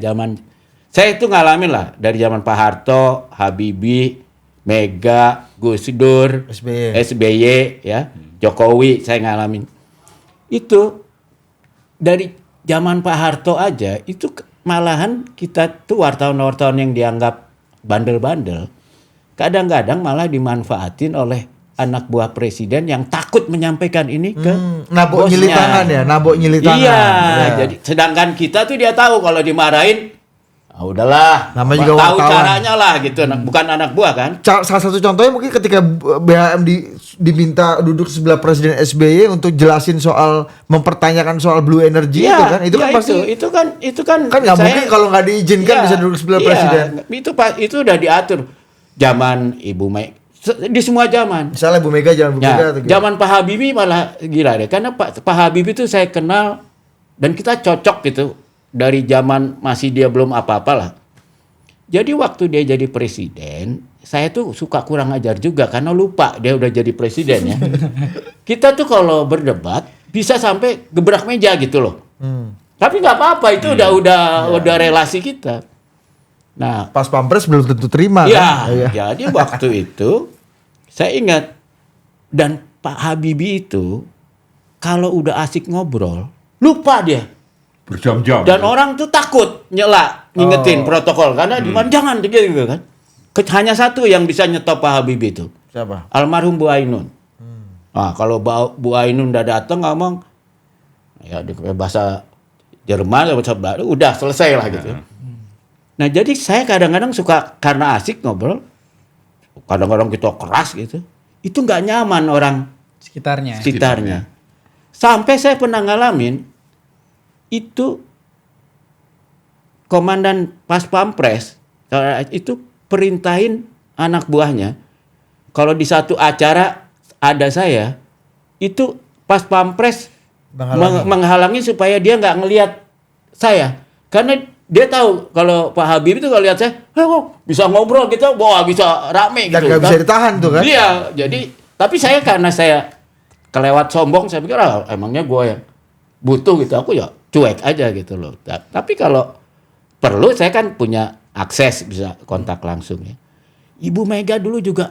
itu ngalamin lah dari zaman Pak Harto, Habibie, Mega, Gus Dur, SBY ya, Jokowi saya ngalamin. Itu dari zaman Pak Harto aja itu malahan kita tuh wartawan-wartawan yang dianggap bandel-bandel kadang-kadang malah dimanfaatin oleh anak buah presiden yang takut menyampaikan ini ke nabok bosnya. nyili tangan ya, nabok nyili tangan. Iya, Ya. jadi sedangkan kita tuh dia tahu kalau dimarahin, udahlah, Namanya juga tahu wartawan. caranya lah gitu, bukan anak buah kan? Salah satu contohnya mungkin ketika BHM diminta duduk sebelah Presiden SBY untuk jelasin soal, mempertanyakan soal blue energy itu kan, itu kan pasti itu kan nggak mungkin kalau nggak diizinkan bisa duduk sebelah Presiden. Itu udah diatur zaman Ibu Mega di semua zaman. Misalnya Bu Mega jangan Bu Mega Ya, atau gimana? zaman Pak Habibie malah gila deh, karena Pak Habibie itu saya kenal dan kita cocok gitu dari zaman masih dia belum apa-apa lah. Jadi waktu dia jadi presiden, saya tuh suka kurang ajar juga karena lupa dia udah jadi presiden ya. Kita tuh kalau berdebat bisa sampai gebrak meja gitu loh. Tapi nggak apa-apa, itu udah relasi kita. Nah, Pas Pampres belum tentu terima ya, kan? Iya. jadi waktu itu saya ingat, dan Pak Habibie itu kalau udah asik ngobrol lupa dia. berjam-jam. Dan orang tuh takut ngingetin protokol karena jangan gitu kan. Hanya satu yang bisa nyetop Pak Habibie itu. Siapa? Almarhum Bu Ainun. Nah, kalau Bu Ainun udah datang ngomong, Ya bahasa Jerman, bahasa Belanda, udah selesai lah gitu. Nah jadi saya kadang-kadang suka karena asik ngobrol, kadang-kadang kita keras gitu, itu nggak nyaman orang sekitarnya. Sampai saya pernah ngalamin itu komandan Pas Pampres itu perintahin anak buahnya, kalau di satu acara ada saya, itu Pas Pampres menghalangi supaya dia nggak ngelihat saya, karena dia tahu kalau Pak Habibie itu kalau lihat saya, bisa ngobrol gitu, wah bisa rame Dan gitu. nggak bisa ditahan tuh kan? Iya, jadi tapi saya karena saya kelewat sombong, saya pikir emangnya gue yang butuh gitu, aku ya cuek aja gitu loh. Tapi kalau perlu saya kan punya akses, bisa kontak langsung ya. Ibu Mega dulu juga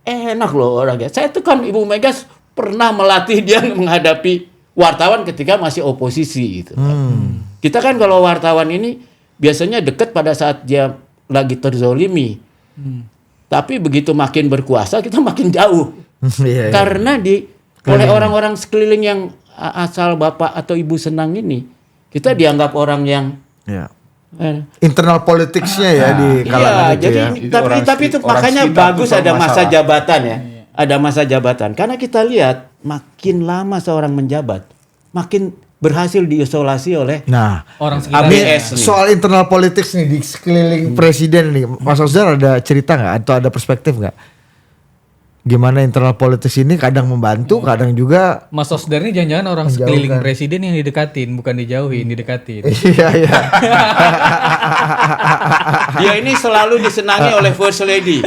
enak loh orangnya. Saya tuh kan Ibu Mega pernah melatih dia menghadapi wartawan ketika masih oposisi gitu. Kita kan kalau wartawan ini biasanya dekat pada saat dia lagi terzolimi. Tapi begitu makin berkuasa kita makin jauh. Iya, iya. Karena oleh orang-orang sekeliling yang asal bapak atau ibu senang ini, kita dianggap orang yang Iya. Internal politicsnya ya di kalangan itu jadi, ya. tapi itu orang makanya sekitar bagus tuh ada masa masalah. jabatan ya. Ada masa jabatan. Karena kita lihat makin lama seorang menjabat, makin berhasil diisolasi oleh Nah, Orang Ini sekitarnya. ABS nih. soal internal politics nih di sekeliling presiden nih, Mas Osdar ada cerita nggak atau ada perspektif nggak? Gimana internal politics ini kadang membantu, kadang juga Mas Osdar ini jangan-jangan orang Menjauhkan. sekeliling presiden yang didekatin, bukan dijauhin, didekatin. iya iya. dia ini selalu disenangi oleh First Lady.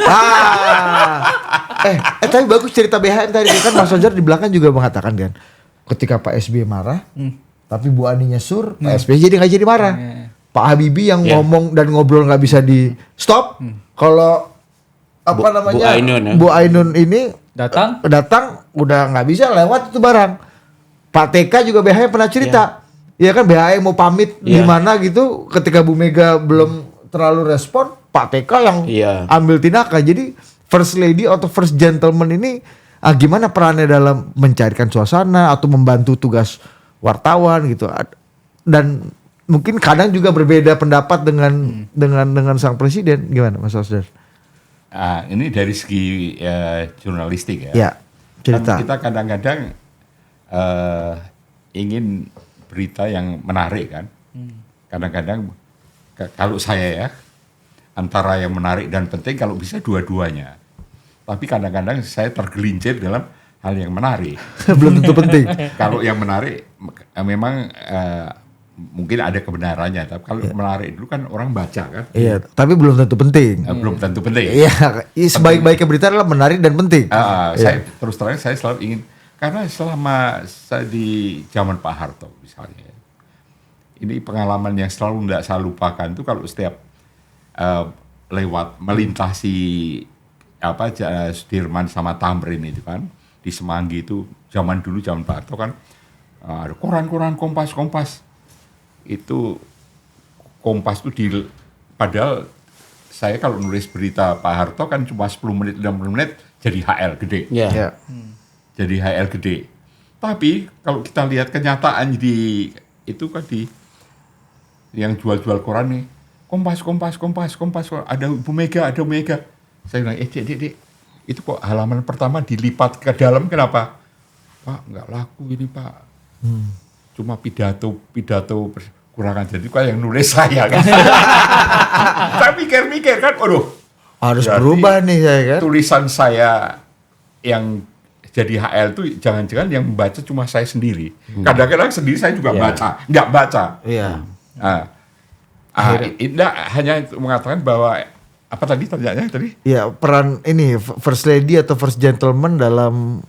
Tapi bagus cerita BHM tadi kan Mas Osdar di belakang juga mengatakan kan, ketika Pak SBY marah, tapi Bu Ani nyesur, Pak SBY jadi nggak jadi marah. Pak Habibie yang ngomong dan ngobrol nggak bisa di stop. Kalau apa namanya Bu Ainun ini Datang, udah nggak bisa lewat itu barang. Pak TK juga BHM pernah cerita, ya kan BHM mau pamit di mana gitu, ketika Bu Mega belum terlalu respon, Pak TK yang ambil tindakan. Jadi First Lady atau First Gentleman ini gimana perannya dalam mencairkan suasana atau membantu tugas wartawan gitu, dan mungkin kadang juga berbeda pendapat dengan sang presiden. Gimana Mas Osdar? Ini dari segi jurnalistik ya. Ya, cerita. Kan kita kadang-kadang ingin berita yang menarik kan. Kadang-kadang kalau saya ya, antara yang menarik dan penting kalau bisa dua-duanya. Tapi kadang-kadang saya tergelincir dalam hal yang menarik. Belum tentu penting. Kalau yang menarik memang mungkin ada kebenarannya, tapi kalau menarik dulu kan orang baca kan. Iya, tapi belum tentu penting. Belum tentu penting. Iya, sebaik-baiknya berita adalah menarik dan penting. Saya terus terang saya selalu ingin, karena selama saya di zaman Pak Harto misalnya, ini pengalaman yang selalu tidak saya lupakan itu kalau setiap lewat melintasi Sudirman sama Tamrin itu kan, di Semanggi itu zaman dulu zaman Pak Harto kan ada koran-koran Kompas itu Kompas itu padahal saya kalau nulis berita Pak Harto kan cuma 10 menit 15 menit jadi HL gede. Ya. Jadi HL gede. Tapi kalau kita lihat kenyataan di itu kan di yang jual-jual koran nih, Kompas, ada Bu Mega. Saya bilang, Dek, itu kok halaman pertama dilipat ke dalam, kenapa? Pak, nggak laku ini Pak. Cuma pidato kurang ajar, itu kan yang nulis saya kan. Saya mikir kan, Harus berarti berubah nih saya kan. tulisan saya yang jadi HL itu jangan-jangan yang membaca cuma saya sendiri. Kadang-kadang sendiri saya juga nggak baca. Iya. Tidak hanya mengatakan bahwa apa tadi pertanyaannya tadi? Ya, peran ini First Lady atau First Gentleman dalam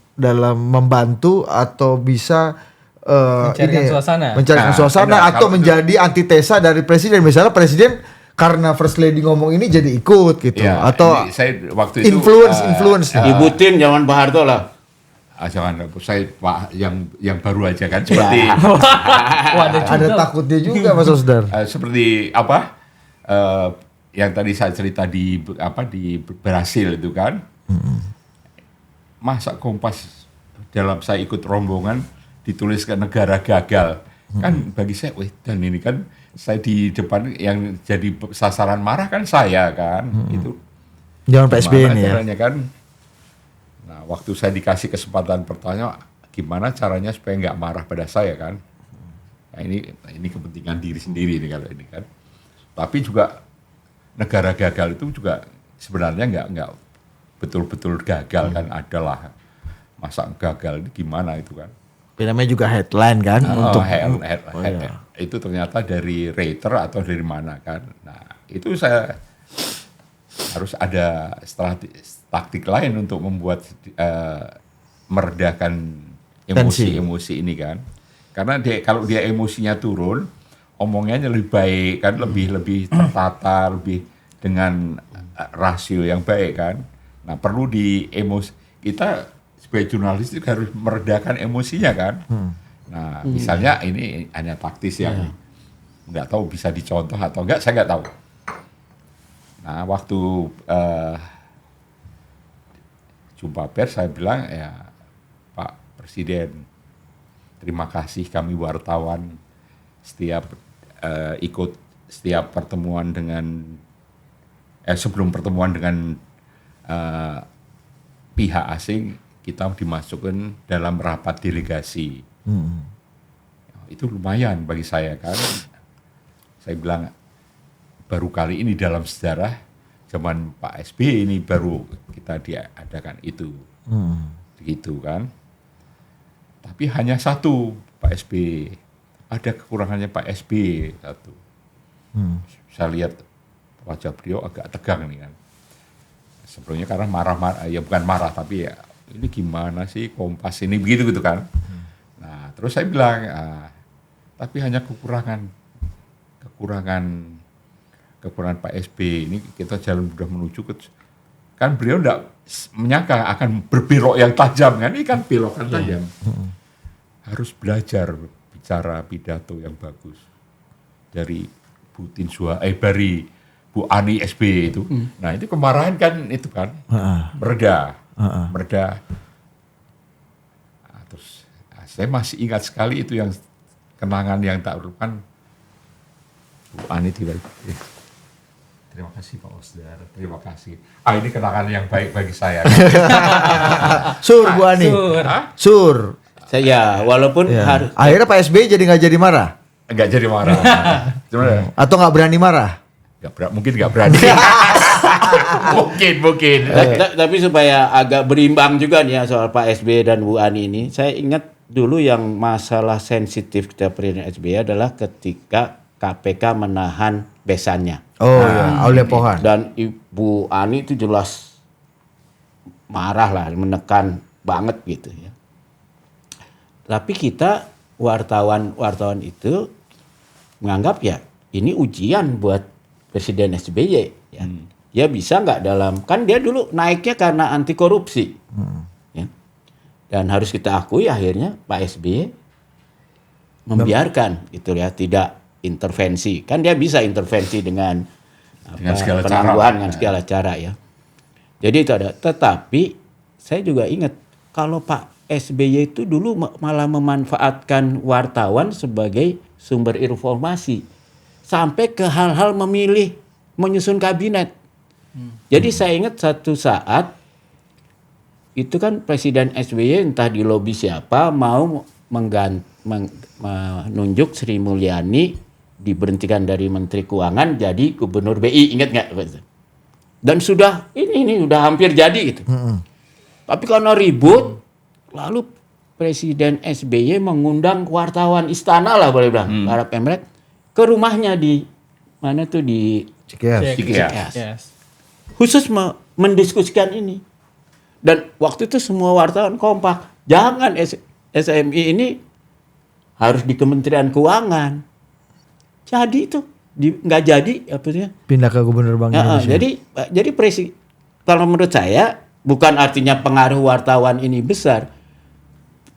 membantu atau bisa mencarikan suasana atau menjadi antitesa dari presiden. Misalnya presiden karena First Lady ngomong ini jadi ikut gitu, Ya, atau saya waktu itu influence. Ibu Tin zaman Pak Harto lah. Jangan saya Pak yang baru aja kan seperti Ada takutnya juga Mas Osdar. seperti apa yang tadi saya cerita di Brasil itu kan. Masa Kompas dalam saya ikut rombongan dituliskan negara gagal. Kan bagi saya, wih, dan ini kan saya di depan yang jadi sasaran marah kan saya kan. Itu Jangan Pak SBY gimana ini ya. caranya kan. Nah, waktu saya dikasih kesempatan bertanya, gimana caranya supaya nggak marah pada saya kan. Nah, ini kepentingan diri sendiri ini kalau ini kan. Tapi juga negara gagal itu juga sebenarnya nggak betul-betul gagal kan, adalah masa gagal ini gimana itu kan. Namanya juga headline kan Itu ternyata dari Reuters atau dari mana kan. Nah, itu saya harus ada taktik lain untuk membuat meredakan emosi ini kan. Karena kalau dia emosinya turun, omongannya lebih baik kan, lebih tertata, lebih dengan rasio yang baik kan. Nah, perlu kita sebagai jurnalis itu harus meredakan emosinya kan. Nah, misalnya ini hanya taktis yang nggak tahu bisa dicontoh atau enggak, saya nggak tahu. Nah, waktu jumpa pers saya bilang, ya Pak Presiden, terima kasih kami wartawan setiap ikut setiap pertemuan dengan sebelum pertemuan dengan pihak asing, kita dimasukkan dalam rapat delegasi. Itu lumayan bagi saya kan. Saya bilang baru kali ini dalam sejarah zaman Pak SBY ini baru kita diadakan itu. Begitu kan. Tapi hanya satu Pak SBY. Ada kekurangannya Pak SBY satu. Saya lihat wajah beliau agak tegang nih kan. Sebelumnya karena marah-marah, ya bukan marah tapi ya ini gimana sih Kompas ini begitu gitu kan. Nah terus saya bilang, tapi hanya kekurangan Pak SBY ini kita jalan sudah menuju ke, kan beliau tidak menyangka akan berbelok yang tajam kan, ini kan belokan tajam. Harus belajar bicara pidato yang bagus dari Bu dari Bu Ani SBY itu. Nah itu kemarahan kan itu kan mereda. Nah, terus saya masih ingat sekali itu yang kenangan yang tak lupakan. Bu Ani tiba terima kasih Pak Osdar, terima kasih. Ini kenangan yang baik bagi saya. Sur Bu Ani. Sur. Saya walaupun harus Akhirnya Pak SBY jadi nggak jadi marah? Nggak jadi marah. Atau nggak berani marah? Mungkin nggak berani. mungkin. Tapi supaya agak berimbang juga nih ya soal Pak SBY dan Bu Ani ini, saya ingat dulu yang masalah sensitif kita Presiden SBY adalah ketika KPK menahan besannya. Oh iya, Aulia Pohan. Dan Ibu Ani itu jelas marah lah, menekan banget gitu ya. Tapi kita wartawan itu menganggap ya ini ujian buat Presiden SBY ya. Dia bisa nggak dalam, kan dia dulu naiknya karena anti korupsi. Ya. Dan harus kita akui akhirnya Pak SBY membiarkan gitu ya, tidak intervensi. Kan dia bisa intervensi dengan segala penangguhan dengan segala cara ya. Jadi itu ada. Tetapi saya juga ingat kalau Pak SBY itu dulu malah memanfaatkan wartawan sebagai sumber informasi sampai ke hal-hal memilih menyusun kabinet. Jadi saya ingat satu saat itu kan Presiden SBY entah di lobi siapa mau menunjuk Sri Mulyani diberhentikan dari Menteri Keuangan jadi Gubernur BI, ingat nggak? Dan sudah ini udah hampir jadi gitu. Tapi karena ribut, lalu Presiden SBY mengundang wartawan istana lah boleh bilang, Arab Emirates ke rumahnya di mana tuh di Cikeas. Khusus mendiskusikan ini. Dan waktu itu semua wartawan kompak, jangan SMI ini harus di Kementerian Keuangan. Jadi itu nggak jadi apa pindah ke Gubernur Bank Indonesia. Jadi kalau menurut saya bukan artinya pengaruh wartawan ini besar.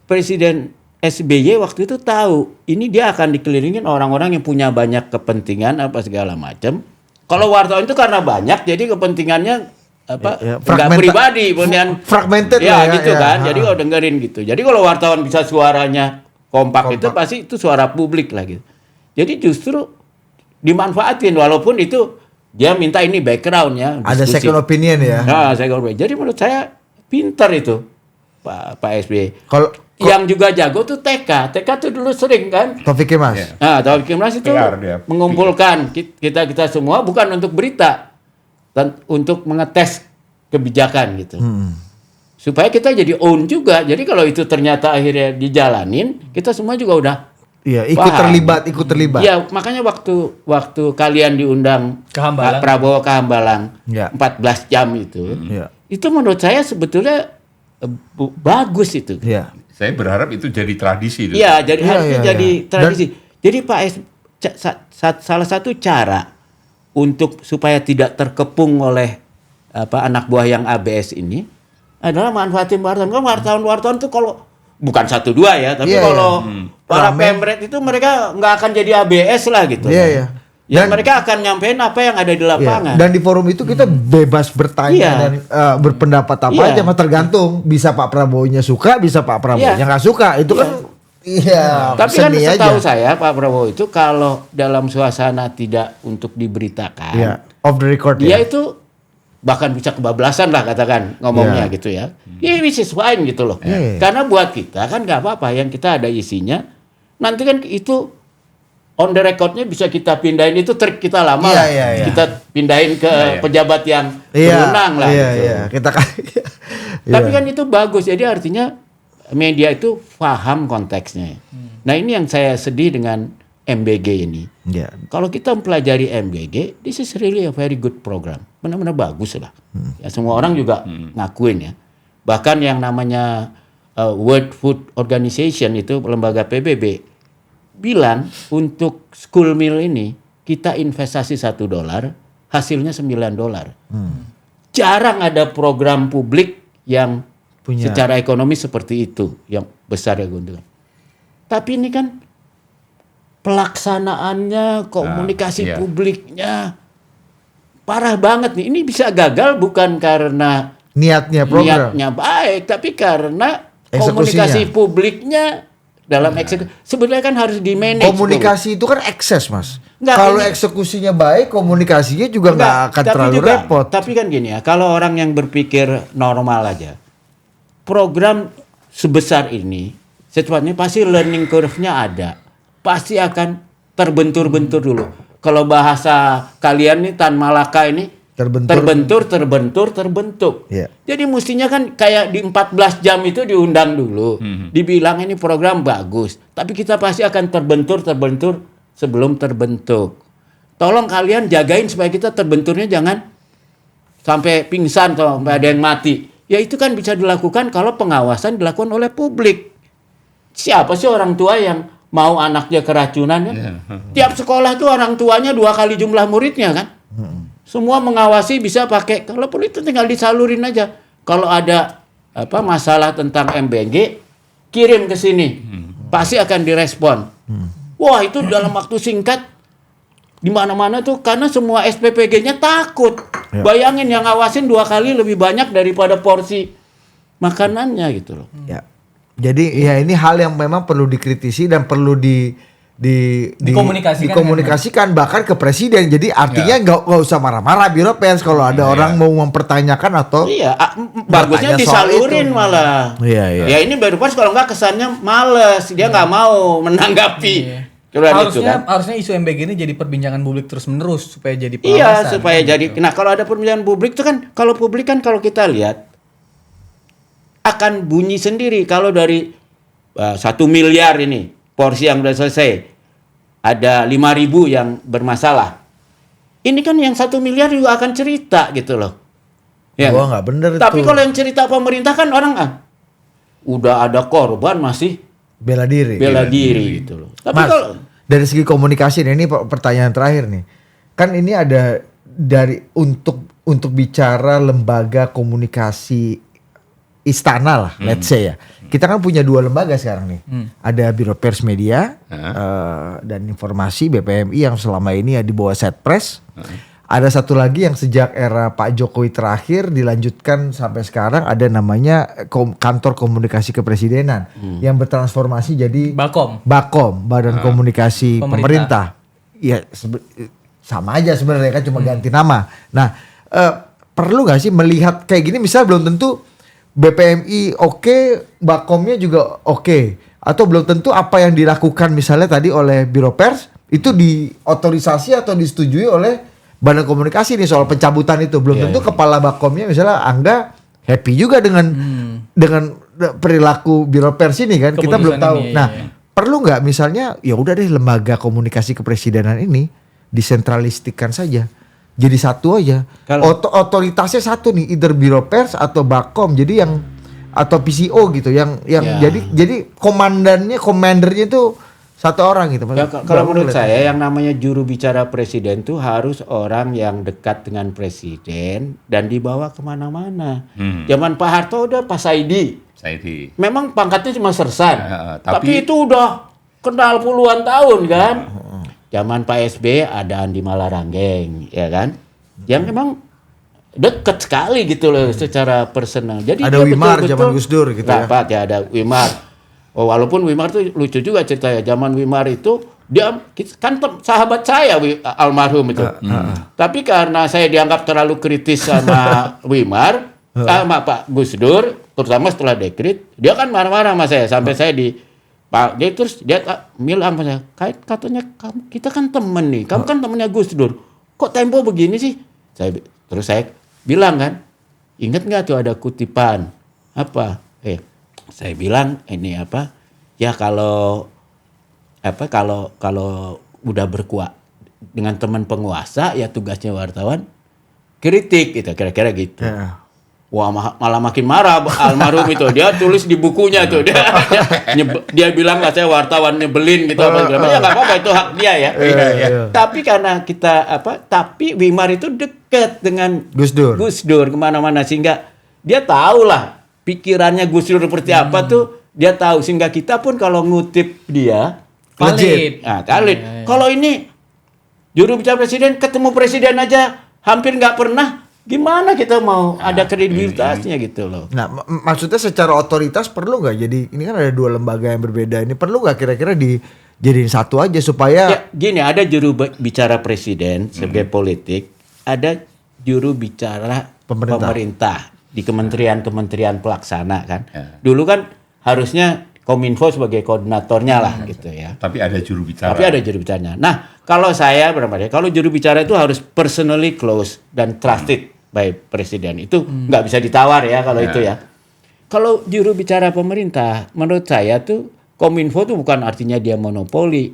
Presiden SBY waktu itu tahu ini dia akan dikelilingin orang-orang yang punya banyak kepentingan apa segala macam. Kalau wartawan itu karena banyak jadi kepentingannya nggak pribadi, kemudian fragmented ya lah gitu kan. Jadi kalau dengerin gitu. Jadi kalau wartawan bisa suaranya kompak itu pasti itu suara publik lah gitu. Jadi justru dimanfaatin walaupun itu dia minta ini background ya. Ada diskusi. second opinion ya. Nah, second opinion. Jadi menurut saya pintar itu Pak SBY. Kalau Yang juga jago tuh TK. TK tuh dulu sering kan. Taufik Kemas. Iya. Nah, Taufik Kemas itu PR dia. mengumpulkan kita semua bukan untuk berita dan untuk mengetes kebijakan gitu. Supaya kita jadi own juga. Jadi kalau itu ternyata akhirnya dijalanin, kita semua juga udah Iya, ikut paham. terlibat. Ya, makanya waktu kalian diundang Ke Hambalang. Pak Prabowo ke Hambalang Ya. 14 jam itu. Iya. Itu menurut saya sebetulnya bagus itu. Iya. Saya berharap itu jadi tradisi. itu. Iya, jadi Iya, harusnya iya, jadi iya. tradisi. Jadi Pak salah satu cara untuk supaya tidak terkepung oleh anak buah yang ABS ini adalah manfaatin wartawan. Kan wartawan itu kalau bukan 1-2 ya, tapi Iya, kalau para Rame. pemret itu mereka nggak akan jadi ABS lah gitu. Iya, iya. Ya Dan- mereka akan nyampein apa yang ada di Iya. lapangan. Dan di forum itu kita bebas bertanya Iya. dan berpendapat apa Iya. aja, mas tergantung. Bisa Pak Prabowo-nya suka, bisa Pak Prabowo-nya Iya. nggak suka. Itu kan iya. Tapi kan seni setahu aja. saya Pak Prabowo itu kalau dalam suasana tidak untuk diberitakan, Iya. Off the record dia ya. itu bahkan bisa kebablasan lah katakan ngomongnya Iya. gitu ya. Ya which is fine gitu loh. Iya. Karena buat kita kan nggak apa-apa yang kita ada isinya. Nanti kan itu on the recordnya bisa kita pindahin itu kita lama Iya, lah. iya, iya. Kita pindahin ke Iya. pejabat yang Iya. berwenang lah Iya, gitu. iya. Kita kan. Tapi kan itu bagus. Jadi artinya media itu paham konteksnya. Nah ini yang saya sedih dengan MBG ini. Iya. Kalau kita mempelajari MBG, this is really a very good program. Benar-benar bagus lah. Ya, semua orang juga ngakuin ya. Bahkan yang namanya World Food Organization itu lembaga PBB bilang untuk school meal ini kita investasi $1, hasilnya $9. Jarang ada program publik yang Punya. secara ekonomi seperti itu yang besar ya keuntungan. Tapi ini kan pelaksanaannya, komunikasi iya. publiknya parah banget nih. Ini bisa gagal bukan karena Niatnya program. niatnya baik, tapi karena Eksekusinya. komunikasi publiknya dalam eksekusi. Sebenarnya kan harus di-manage. Komunikasi itu kan ekses, Mas. Nggak, Kalau ini- eksekusinya baik, komunikasinya juga nggak akan tapi terlalu juga- repot. Tapi kan gini ya, kalau orang yang berpikir normal aja, program sebesar ini, secepatnya pasti learning curve-nya ada. Pasti akan terbentur-bentur dulu. Kalau bahasa kalian nih Tan Malaka ini, terbentur. Iya. Jadi mestinya kan kayak di 14 jam itu diundang dulu. Dibilang ini program bagus. Tapi kita pasti akan terbentur sebelum terbentuk. Tolong kalian jagain supaya kita terbenturnya jangan sampai pingsan atau sampai ada yang mati. Ya itu kan bisa dilakukan kalau pengawasan dilakukan oleh publik. Siapa sih orang tua yang mau anaknya keracunan ya? Tiap sekolah tuh orang tuanya 2 kali jumlah muridnya kan? Semua mengawasi bisa pakai, kalau perlu itu tinggal disalurin aja. Kalau ada masalah tentang MBG, kirim ke sini. Pasti akan direspon. Wah, itu dalam waktu singkat di mana-mana tuh karena semua SPPG-nya takut. Ya. Bayangin yang ngawasin 2 kali lebih banyak daripada porsi makanannya gitu loh. Ya. Jadi ya ini hal yang memang perlu dikritisi dan perlu dikomunikasikan bahkan ke presiden. Jadi artinya nggak usah marah-marah Biro Pers kalau ada orang mau mempertanyakan atau Iya, bagusnya bertanya soal disalurin itu. malah. Iya, iya. Ya ini baru pas kalau nggak kesannya males, dia nggak mau menanggapi. Kira-kira gitu kan. Harusnya isu MBG ini jadi perbincangan publik terus-menerus supaya jadi Iya, pengawasan. supaya kan, jadi. gitu. Nah, kalau ada perbincangan publik itu kan, kalau publik kan kalau kita lihat akan bunyi sendiri kalau dari 1 miliar ini porsi yang sudah selesai ada 5.000 yang bermasalah. Ini kan yang 1 miliar juga akan cerita gitu loh. Ya. Gua nggak bener Tapi tuh. kalau yang cerita pemerintah kan orang udah ada korban masih bela diri. bela diri gitu loh. Tapi Mas, kalau dari segi komunikasi nih, ini pertanyaan terakhir nih. Kan ini ada dari untuk bicara lembaga komunikasi istana lah, let's say ya. Kita kan punya 2 lembaga sekarang nih. Ada Biro Pers Media dan Informasi BPMI yang selama ini ya di bawah Setpres. ada satu lagi yang sejak era Pak Jokowi terakhir dilanjutkan sampai sekarang ada namanya Kantor Komunikasi Kepresidenan yang bertransformasi jadi Bakom, Badan Komunikasi Pemerintah. Ya sama aja sebenarnya kan cuma ganti nama. Nah, perlu nggak sih melihat kayak gini misal belum tentu BPMI oke, Bakomnya juga oke, atau belum tentu apa yang dilakukan misalnya tadi oleh Biro Pers itu diotorisasi atau disetujui oleh Badan Komunikasi nih soal pencabutan itu. Belum tentu kepala Bakomnya misalnya Angga happy juga dengan perilaku Biro Pers ini kan. Kita belum tahu. Perlu nggak misalnya ya udah deh lembaga komunikasi kepresidenan ini disentralistikan saja. Jadi satu aja. Otoritasnya satu nih, either Biro Pers atau Bakom. Jadi yang atau PCO gitu yang jadi komandernya itu satu orang gitu. Kalau menurut saya yang namanya juru bicara presiden tuh harus orang yang dekat dengan presiden dan dibawa kemana-mana. Zaman Pak Harto udah Pak Saidi. Memang pangkatnya cuma sersan, tapi itu udah kenal puluhan tahun kan. Zaman Pak SBY ada Andi Malaranggeng, ya kan? Yang memang dekat sekali gitu loh secara personal. Jadi ada Wimar zaman Gus Dur gitu ya. Ya ada Wimar. Oh, walaupun Wimar tuh lucu juga ceritanya. Zaman Wimar itu dia kan sahabat saya almarhum itu. Tapi karena saya dianggap terlalu kritis sama Wimar, sama Pak Gus Dur, terutama setelah dekret, dia kan marah-marah sama saya sampai saya dia terus dia bilang sama saya, katanya kita kan temen nih, kamu kan temennya Gus Dur, kok tempo begini sih? Terus saya bilang kan, ingat nggak tuh ada kutipan apa? Saya bilang ini apa? Ya kalau udah berkuat dengan teman penguasa ya tugasnya wartawan kritik gitu kira-kira gitu. Wah malah makin marah almarhum itu. Dia tulis di bukunya tuh dia bilang lah saya wartawan nyebelin gitu apa ya nggak apa-apa itu hak dia ya. Tapi karena kita tapi Wimar itu dekat dengan Gus Dur kemana-mana sehingga dia tahu lah pikirannya Gus Dur seperti apa tuh dia tahu sehingga kita pun kalau ngutip dia valid. Kalau ini juru bicara presiden ketemu presiden aja hampir nggak pernah, gimana kita mau ada kredibilitasnya gitu loh. Nah maksudnya secara otoritas perlu nggak jadi ini kan ada dua lembaga yang berbeda ini perlu nggak kira-kira dijadiin satu aja supaya ya, gini ada juru bicara presiden sebagai politik, ada juru bicara pemerintah di kementerian pelaksana kan. Dulu kan harusnya Kominfo sebagai koordinatornya lah gitu ya. Tapi ada juru bicara. Nah, kalau saya kalau juru bicara itu harus personally close dan trusted by presiden. Itu nggak bisa ditawar ya kalau itu ya. Kalau juru bicara pemerintah, menurut saya tuh Kominfo tuh bukan artinya dia monopoli.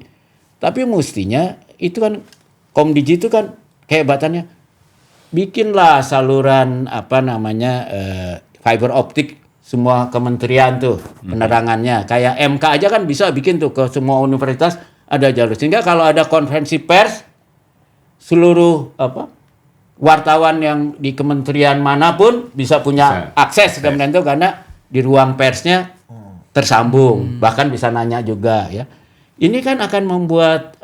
Tapi mestinya itu kan Komdigi itu kan kehebatannya bikinlah saluran fiber optik semua kementerian tuh penerangannya. Kayak MK aja kan bisa bikin tuh ke semua universitas ada jalur. Sehingga kalau ada konferensi pers seluruh wartawan yang di kementerian manapun bisa punya akses kemudian itu karena di ruang persnya tersambung, bahkan bisa nanya juga ya. Ini kan akan membuat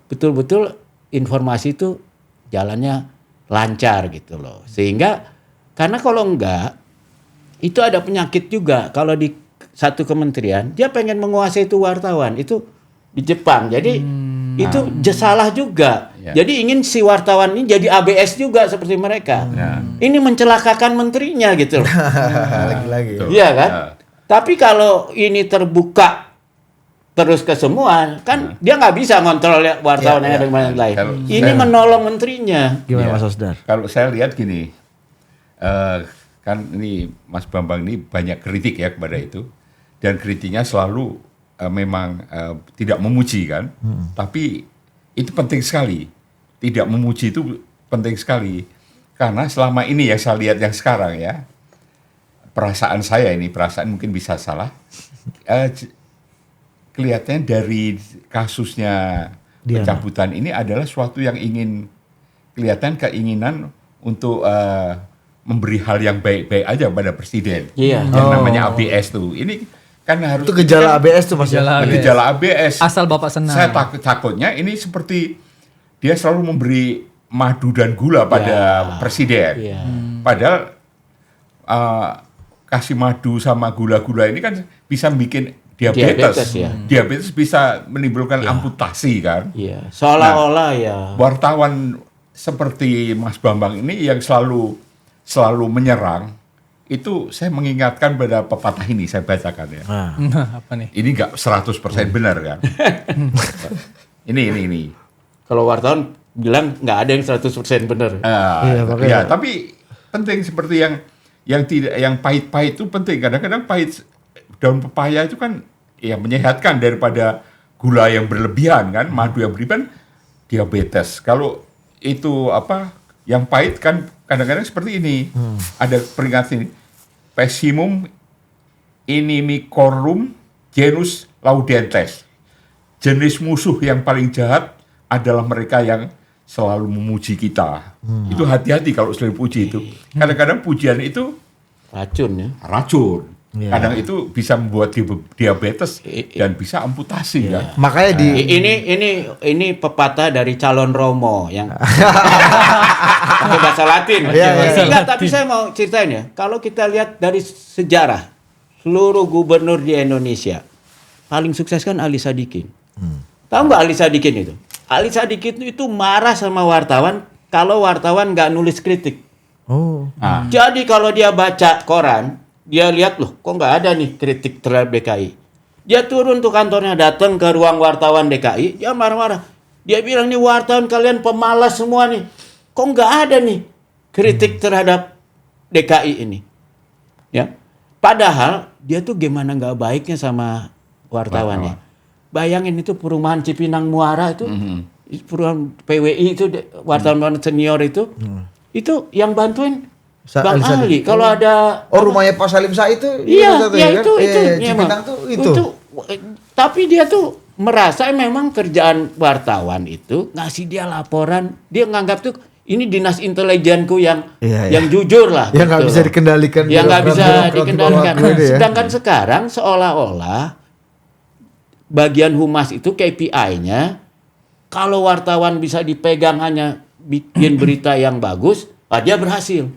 betul-betul informasi itu jalannya lancar gitu loh. Sehingga karena kalau enggak itu ada penyakit juga kalau di satu kementerian dia pengen menguasai itu wartawan itu di Jepang. Jadi itu salah juga. Jadi ingin si wartawan ini jadi ABS juga seperti mereka. Ini mencelakakan menterinya gitu loh. Lagi-lagi. Iya kan? Tapi kalau ini terbuka terus ke semua kan dia nggak bisa ngontrol wartawan yang ada di mana lain. Ini menolong menterinya. Gimana Mas Osdar? Kalau saya lihat gini, kan ini Mas Bambang ini banyak kritik ya kepada itu dan kritiknya selalu memang tidak memuji kan, tapi itu penting sekali. Tidak memuji itu penting sekali karena selama ini yang saya lihat yang sekarang ya, perasaan mungkin bisa salah, kelihatannya dari kasusnya pencabutan ini adalah suatu yang keinginan untuk memberi hal yang baik-baik aja pada presiden. Yang namanya ABS tuh. Ini kan harus itu gejala ABS tuh Mas. Gejala ABS. Asal Bapak senang. Saya takutnya ini seperti dia selalu memberi madu dan gula pada presiden. Iya. Padahal kasih madu sama gula-gula ini kan bisa bikin diabetes. Ya. Diabetes bisa menimbulkan amputasi kan. Iya, seolah-olah ya. Wartawan seperti Mas Bambang ini yang selalu menyerang, itu saya mengingatkan pada pepatah ini, saya bacakan ya. Nah, apa nih? Ini nggak 100% benar kan. Ini. Kalau wartawan bilang nggak ada yang 100% benar. Iya, makanya. Ya, tapi penting seperti yang pahit-pahit itu penting. Kadang-kadang pahit daun pepaya itu kan ya menyehatkan daripada gula yang berlebihan kan, madu yang berlebihan diabetes. Kalau itu yang pahit kan kadang-kadang seperti ini. Ada peringatan ini. Pessimum inimicorum genus laudentes. Jenis musuh yang paling jahat adalah mereka yang selalu memuji kita. Itu hati-hati kalau selalu puji itu. Kadang-kadang pujian itu Racun ya. racun. Iya. Kadang itu bisa membuat diabetes dan bisa amputasi kan. Makanya Ini pepatah dari calon Romo yang pakai bahasa Latin. Iya, iya. Enggak, tapi saya mau ceritain ya. Kalau kita lihat dari sejarah seluruh gubernur di Indonesia, paling sukses kan Ali Sadikin. Tahu nggak Ali Sadikin itu? Ali Sadikin itu marah sama wartawan kalau wartawan nggak nulis kritik. Oh. Jadi kalau dia baca koran, dia lihat loh, kok nggak ada nih kritik terhadap DKI. Dia turun tuh kantornya, datang ke ruang wartawan DKI, dia marah-marah. Dia bilang, nih wartawan kalian pemalas semua nih. Kok nggak ada nih kritik terhadap DKI ini? Ya, padahal dia tuh gimana nggak baiknya sama wartawannya. Bayangin itu perumahan Cipinang Muara itu, perumahan PWI itu wartawan senior itu yang bantuin Bang Ali Ali. Kalau ada rumahnya Pak Salim Said itu iya, satu ya kan? itu Iya, Cipinang memang. tuh itu. Tapi dia tuh merasa memang kerjaan wartawan itu ngasih dia laporan, dia nganggap tuh ini dinas intelijenku yang Iya, yang jujur lah. Yang nggak gitu. bisa dikendalikan. Yang nggak bisa birokrat-birokrat di dikendalikan. bawah itu ya. Sedangkan sekarang seolah-olah bagian humas itu KPI-nya kalau wartawan bisa dipegang hanya bikin berita yang bagus, dia berhasil.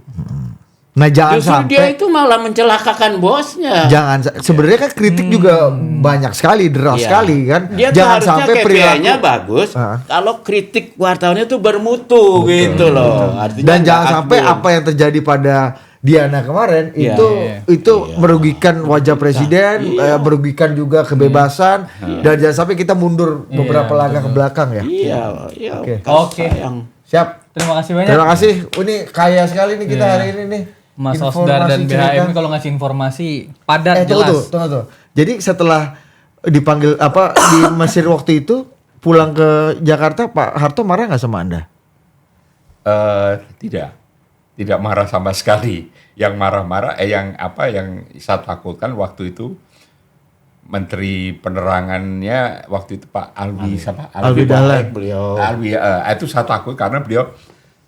Nah jangan Justru dia sampai itu malah mencelakakan bosnya. sebenarnya kan kritik juga banyak sekali, deras Iya. sekali kan. Dia tuh Jangan harusnya sampai KPI-nya bagus. Kalau kritik wartawannya tuh bermutu gitu loh. Artinya dan nggak jangan sampai akbil. apa yang terjadi pada Diana kemarin Iya. itu merugikan wajah presiden, merugikan juga kebebasan dan jangan sampai kita mundur beberapa langkah ke belakang ya. Iya. Oke. Oke. Sayang. Siap. Terima kasih banyak. Terima kasih. Ini kaya sekali nih kita hari ini nih. Mas Informasi Osdar dan cerita. BHM kalau ngasih informasi padat jelas. Tunggu. Jadi setelah dipanggil di Mesir waktu itu pulang ke Jakarta, Pak Harto marah nggak sama Anda? Tidak marah sama sekali. Yang marah-marah yang saya takutkan waktu itu Menteri Penerangannya waktu itu Pak Alwi Alwi Dahlan. Beliau. Alwi, itu saya takut karena beliau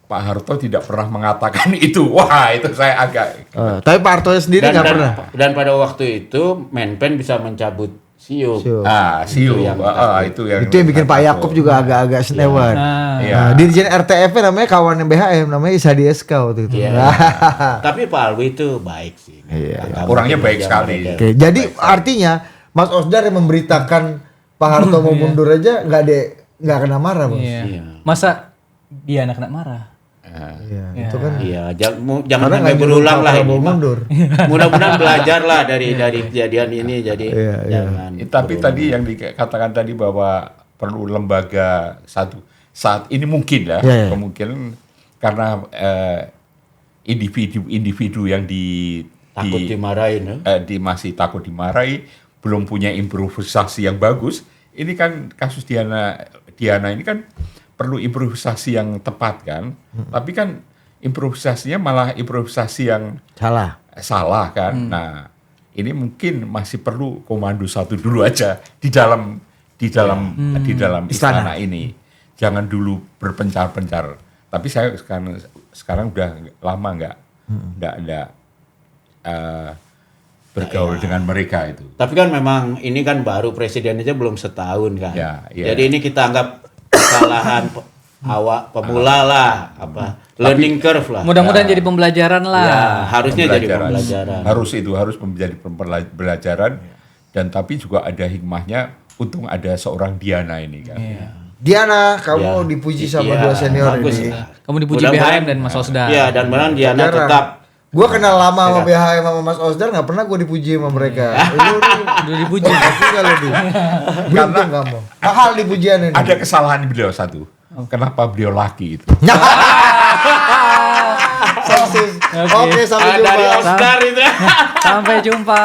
Pak Harto tidak pernah mengatakan itu. Wah, itu saya agak. Tapi Pak Harto sendiri nggak pernah. Dan pada waktu itu Menpen bisa mencabut SIUP. Siu. yang Itu yang Bikin Pak Yakob juga agak-agak senewan. Iya. Dirjen RTF namanya kawannya BHM, namanya Isadi SK waktu itu. Iya. Tapi Pak Alwi itu baik sih. Iya. Orangnya baik sekali. Oke, jadi artinya Mas Osdar yang memberitakan Pak Harto mau mundur aja nggak kena marah, Bos. Iya. Masa dia anak marah? Iya, itu kan. Iya, jangan Karena sampai nggak berulang lah mau ini. mundur. Mudah-mudahan belajar lah dari kejadian ini. Jadi Iya. jangan. Tapi tadi yang dikatakan tadi bahwa perlu lembaga saat ini mungkin ya, Iya. kemungkinan karena individu yang Takut dimarahin. Ya? masih takut dimarahi, belum punya improvisasi yang bagus. Ini kan kasus Diana ini kan perlu improvisasi yang tepat kan, tapi kan improvisasinya malah improvisasi yang salah kan. Nah, ini mungkin masih perlu komando satu dulu aja di dalam istana ini. Jangan dulu berpencar-pencar. Tapi saya sekarang udah lama nggak ada bergaul dengan mereka itu. Tapi kan memang ini kan baru presiden aja belum setahun kan. Ya. Jadi ini kita anggap kesalahan awak pemula lah, learning curve lah. Mudah-mudahan jadi pembelajaran lah. Ya, harusnya jadi pembelajaran. Harus menjadi pembelajaran dan tapi juga ada hikmahnya. Untung ada seorang Diana ini kan. Diana, kamu Ya. dipuji sama Iya, dua senior bagus ini. lah. Kamu dipuji Mudah-mudahan- BHM dan Mas Osdar. Iya, dan benar Diana Jarang. tetap. Gue kenal lama sama BHM sama Mas Osdar, nggak pernah gue dipuji sama mereka. Lu Udah dipuji. tapi kalau di beruntung kamu. Mahal di pujian ini. Ada kesalahan beliau satu. Kenapa beliau laki itu? Seksis. Oke, sampai Dari jumpa. Oscar itu. Sampai jumpa.